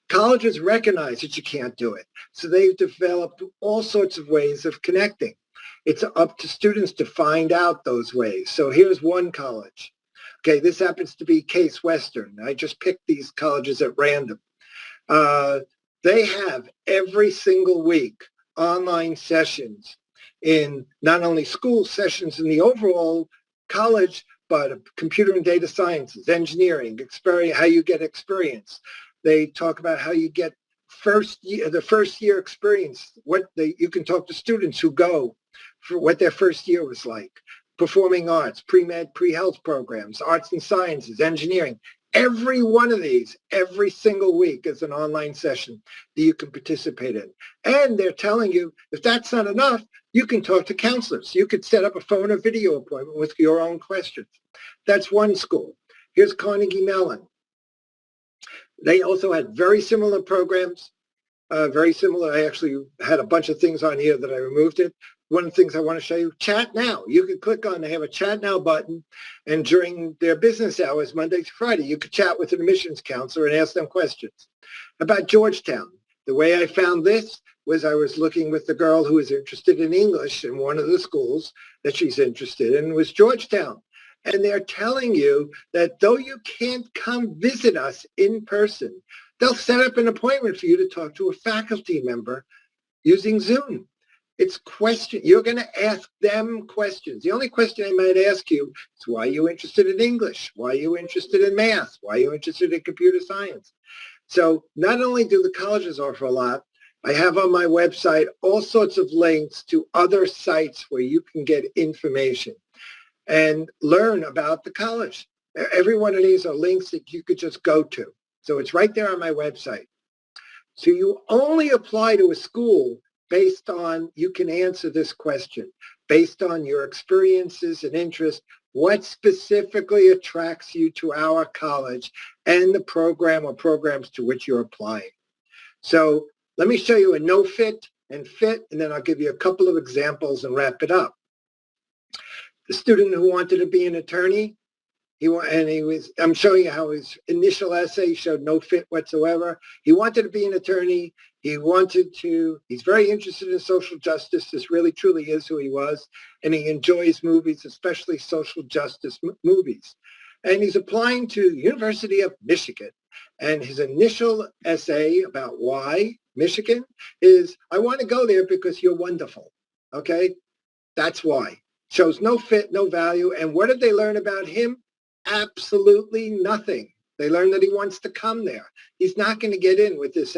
Colleges recognize that you can't do it. So they've developed all sorts of ways of connecting. It's up to students to find out those ways. So here's one college. Okay, this happens to be Case Western. I just picked these colleges at random. They have every single week online sessions in not only school sessions in the overall college, but computer and data sciences, engineering, experience, how you get experience. They talk about how you get the first year experience. You can talk to students who go for what their first year was like. Performing arts, pre-med, pre-health programs, arts and sciences, engineering. Every one of these, every single week is an online session that you can participate in. And they're telling you, if that's not enough, you can talk to counselors. You could set up a phone or video appointment with your own questions. That's one school. Here's Carnegie Mellon. They also had very similar programs, very similar. I actually had a bunch of things on here that I removed it. One of the things I want to show you, Chat Now. You can click on, they have a Chat Now button, and during their business hours, Monday to Friday, you could chat with an admissions counselor and ask them questions. About Georgetown, the way I found this was I was looking with the girl who was interested in English, and one of the schools that she's interested in was Georgetown. And they're telling you that though you can't come visit us in person, they'll set up an appointment for you to talk to a faculty member using Zoom. You're going to ask them questions. The only question I might ask you is, why are you interested in English? Why are you interested in math? Why are you interested in computer science? So not only do the colleges offer a lot, I have on my website all sorts of links to other sites where you can get information and learn about the college. Every one of these are links that you could just go to. So it's right there on my website. So you only apply to a school based on, you can answer this question, based on your experiences and interests, what specifically attracts you to our college and the program or programs to which you're applying. So let me show you a no fit and fit, and then I'll give you a couple of examples and wrap it up. The student who wanted to be an attorney, I'm showing you how his initial essay showed no fit whatsoever. He wanted to be an attorney. He's very interested in social justice. This really truly is who he was. And he enjoys movies, especially social justice movies. And he's applying to the University of Michigan. And his initial essay about why Michigan is, I want to go there because you're wonderful. Okay? That's why. Shows no fit, no value. And what did they learn about him? Absolutely nothing. They learned that he wants to come there. He's not going to get in with this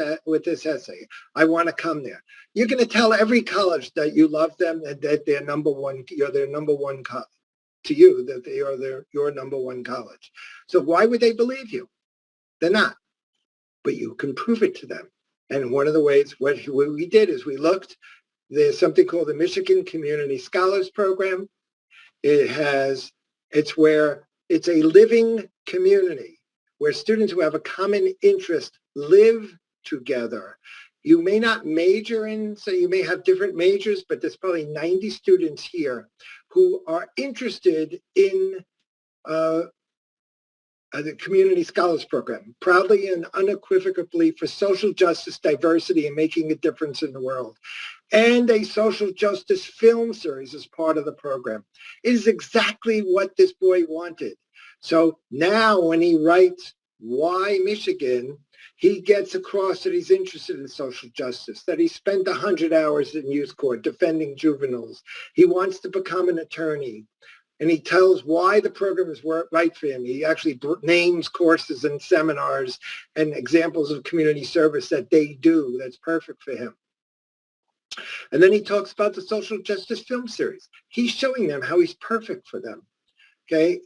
essay. I want to come there. You're going to tell every college that you love them, that they're number one. You're their number one to you, that they are your number one college. So why would they believe you? They're not. But you can prove it to them. And one of the ways what we did is we looked. There's something called the Michigan Community Scholars Program. It's a living community where students who have a common interest live together. You may not major in, so you may have different majors, but there's probably 90 students here who are interested in the Community Scholars Program, proudly and unequivocally for social justice, diversity, and making a difference in the world. And a social justice film series as part of the program. It is exactly what this boy wanted. So now when he writes Why Michigan, he gets across that he's interested in social justice, that he spent 100 hours in youth court defending juveniles. He wants to become an attorney. And he tells why the program is right for him. He actually names courses and seminars and examples of community service that they do that's perfect for him. And then he talks about the social justice film series. He's showing them how he's perfect for them. Okay,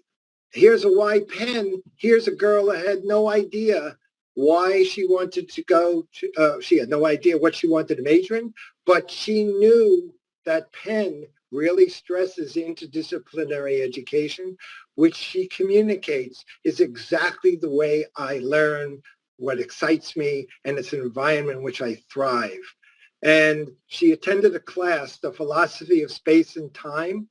here's a why Penn. Here's a girl that had no idea why she wanted to go to, she had no idea what she wanted to major in, but she knew that Penn really stresses interdisciplinary education, which she communicates is exactly the way I learn, what excites me, and it's an environment in which I thrive. And she attended a class, The Philosophy of Space and Time,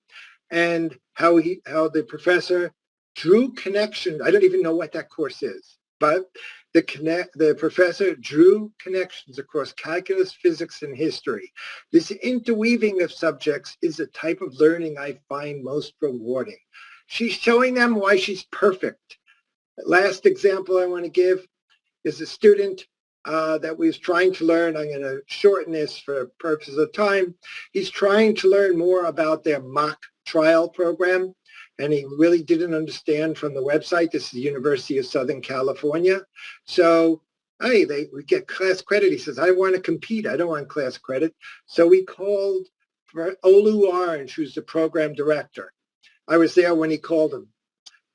and how the professor drew connection. I don't even know what that course is, but the professor drew connections across calculus, physics, and history. This interweaving of subjects is a type of learning I find most rewarding. She's showing them why she's perfect. Last example I want to give is a student that was trying to learn. I'm going to shorten this for purposes of time. He's trying to learn more about their mock trial program, and he really didn't understand from the website. This is the University of Southern California. So, hey, we get class credit. He says, I want to compete. I don't want class credit. So we called for Olu Orange, who's the program director. I was there when he called him.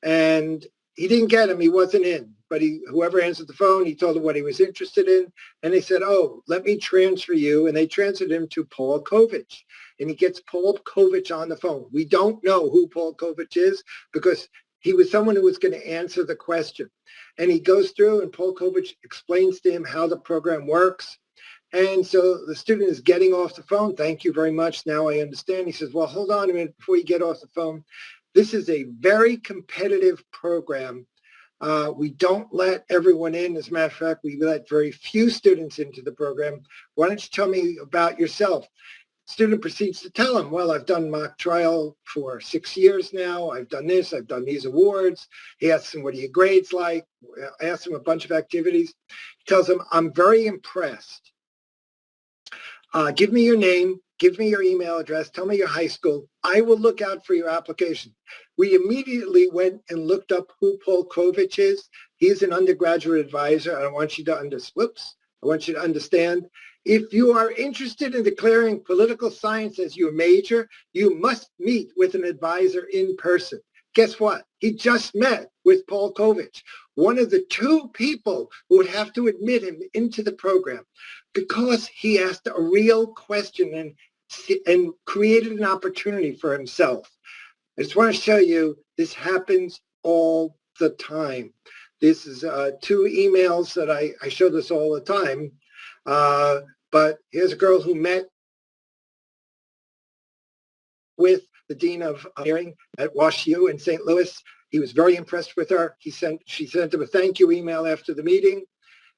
And he didn't get him. He wasn't in. But whoever answered the phone, he told him what he was interested in. And they said, oh, let me transfer you. And they transferred him to Paul Kovich. And he gets Paul Kovich on the phone. We don't know who Paul Kovich is because he was someone who was going to answer the question. And he goes through and Paul Kovich explains to him how the program works. And so the student is getting off the phone. Thank you very much. Now I understand. He says, well, hold on a minute before you get off the phone. This is a very competitive program. We don't let everyone in. As a matter of fact, we let very few students into the program. Why don't you tell me about yourself? Student proceeds to tell him, well, I've done mock trial for 6 years now. I've done this. I've done these awards. He asks him, what are your grades like? I asked him a bunch of activities. He tells him, I'm very impressed. Give me your name. Give me your email address. Tell me your high school. I will look out for your application. We immediately went and looked up who Paul Kovich is. He's an undergraduate advisor. I want you to understand. If you are interested in declaring political science as your major, you must meet with an advisor in person. Guess what? He just met with Paul Kovich, one of the two people who would have to admit him into the program because he asked a real question and created an opportunity for himself. I just want to show you this happens all the time. This is 2 emails that I show this all the time. But here's a girl who met with the dean of engineering at WashU in St. Louis. He was very impressed with her. She sent him a thank you email after the meeting.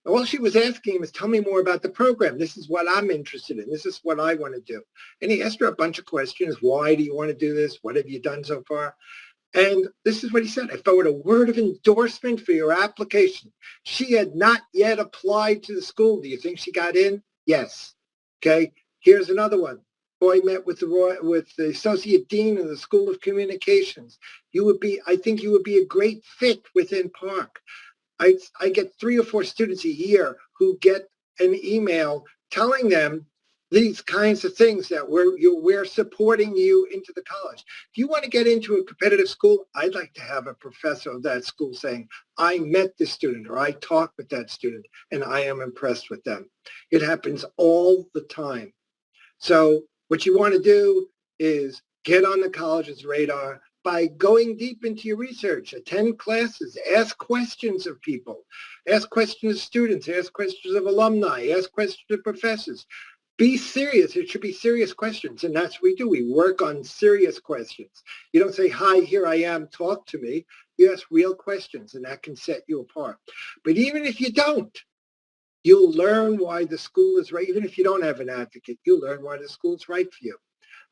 And all she was asking him is, tell me more about the program. This is what I'm interested in. This is what I want to do. And he asked her a bunch of questions. Why do you want to do this? What have you done so far? And this is what he said. I forward a word of endorsement for your application. She had not yet applied to the school. Do you think she got in? Yes. Okay. Here's another one. Boy met with the associate dean of the School of Communications. I think you would be a great fit within Park. I get 3 or 4 students a year who get an email telling them these kinds of things that we're supporting you into the college. If you want to get into a competitive school, I'd like to have a professor of that school saying, I met this student or I talked with that student and I am impressed with them. It happens all the time. So what you want to do is get on the college's radar by going deep into your research, attend classes, ask questions of people, ask questions of students, ask questions of alumni, ask questions of professors. Be serious. It should be serious questions. And that's what we do. We work on serious questions. You don't say, hi, here I am, talk to me. You ask real questions, and that can set you apart. But even if you don't, you'll learn why the school is right. Even if you don't have an advocate, you'll learn why the school is right for you.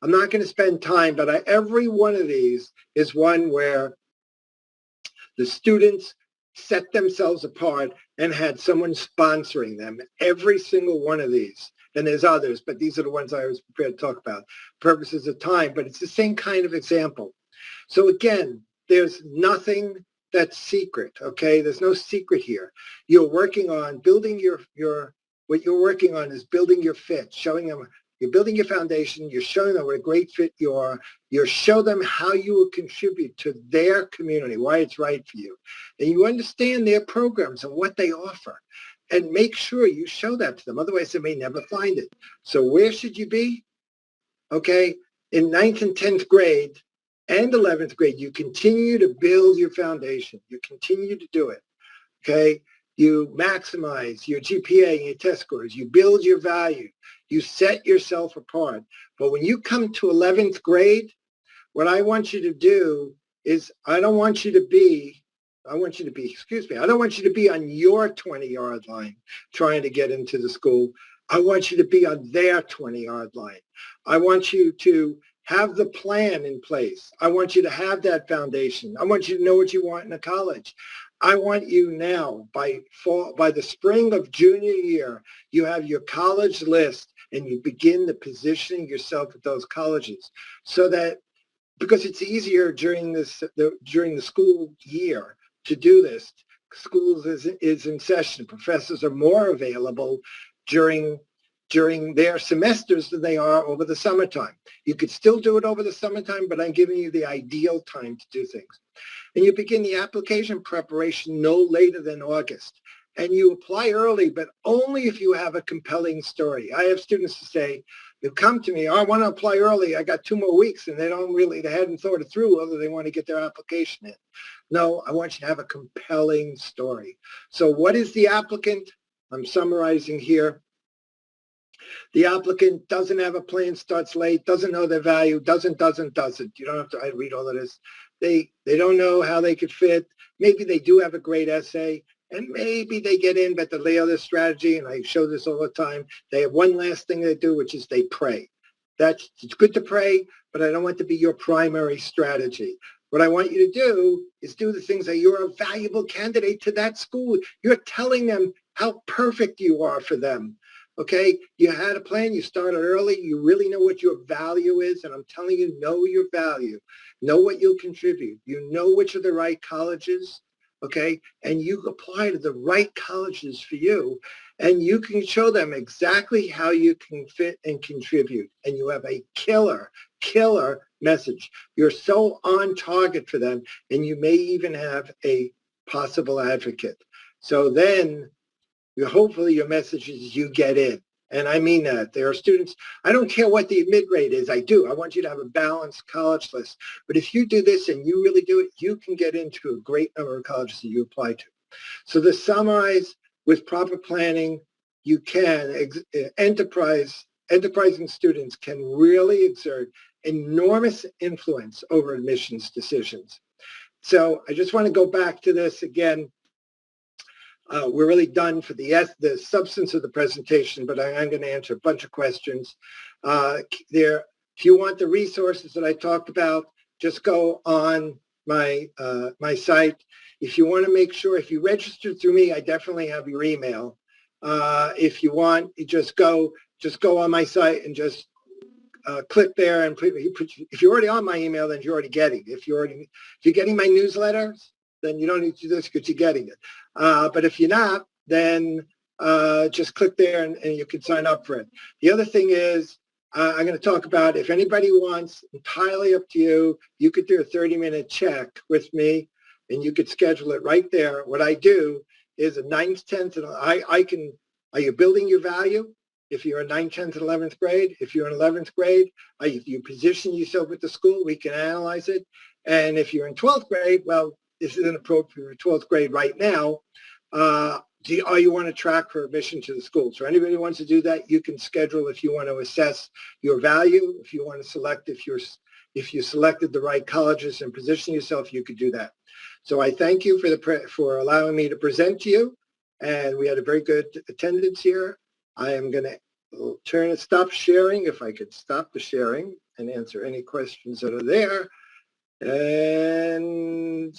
I'm not going to spend time, but every one of these is one where the students set themselves apart and had someone sponsoring them. Every single one of these. And there's others, but these are the ones I was prepared to talk about. Purposes of time, but it's the same kind of example. So again, there's nothing that's secret, okay? There's no secret here. You're working on building what you're working on is building your fit, showing them, you're building your foundation, you're showing them what a great fit you are, you show them how you will contribute to their community, why it's right for you. And you understand their programs and what they offer. And make sure you show that to them. Otherwise, they may never find it. So where should you be? Okay, in 9th and 10th grade and 11th grade, you continue to build your foundation. You continue to do it, okay? You maximize your GPA and your test scores. You build your value. You set yourself apart. But when you come to 11th grade, what I want you to do is I don't want you to be on your 20-yard line trying to get into the school. I want you to be on their 20-yard line. I want you to have the plan in place. I want you to have that foundation. I want you to know what you want in a college. I want you now, by the spring of junior year, you have your college list and you begin the positioning yourself at those colleges so that, because it's easier during the school year to do this. Schools is in session. Professors are more available during their semesters than they are over the summertime. You could still do it over the summertime, but I'm giving you the ideal time to do things. And you begin the application preparation no later than August. And you apply early, but only if you have a compelling story. I have students who say, who come to me, I want to apply early. I got 2 more weeks, and they hadn't thought it through whether they want to get their application in. No, I want you to have a compelling story. So what is the applicant? I'm summarizing here. The applicant doesn't have a plan, starts late, doesn't know their value, doesn't. You don't have to read all of this. They don't know how they could fit. Maybe they do have a great essay, and maybe they get in, but the other strategy, and I show this all the time, they have one last thing they do, which is they pray. It's good to pray, but I don't want it to be your primary strategy. What I want you to do is do the things that you're a valuable candidate to that school. You're telling them how perfect you are for them. Okay, you had a plan, you started early, you really know what your value is, and I'm telling you, know your value. Know what you'll contribute. You know which are the right colleges, okay, and you apply to the right colleges for you, and you can show them exactly how you can fit and contribute, and you have a killer message. You're so on target for them, and you may even have a possible advocate. So then, hopefully your message is you get in. And I mean that. There are students, I don't care what the admit rate is, I do. I want you to have a balanced college list. But if you do this and you really do it, you can get into a great number of colleges that you apply to. So to summarize, with proper planning, you can, enterprising students can really exert enormous influence over admissions decisions. So I just want to go back to this again. We're really done for the substance of the presentation, but I'm going to answer a bunch of questions. If you want the resources that I talked about, just go on my site. If you want to make sure, if you registered through me, I definitely have your email. If you want, you just go on my site and just click there and if you're already on my email, then you're already getting it. If you're getting my newsletters, then you don't need to do this because you're getting it. But if you're not, then just click there and you can sign up for it. The other thing is, I'm going to talk about, if anybody wants, entirely up to you, you could do a 30-minute check with me and you could schedule it right there. What I do is a 9th, 10th, and are you building your value? If you're in 9th, 10th, and 11th grade, if you're in 11th grade, you position yourself with the school, we can analyze it. And if you're in 12th grade, well, this isn't appropriate for 12th grade right now. Are you on a track for admission to the school? So anybody who wants to do that, you can schedule if you want to assess your value. If you want to select, if you selected the right colleges and position yourself, you could do that. So I thank you for allowing me to present to you. And we had a very good attendance here. I am going to stop sharing, if I could stop the sharing and answer any questions that are there. And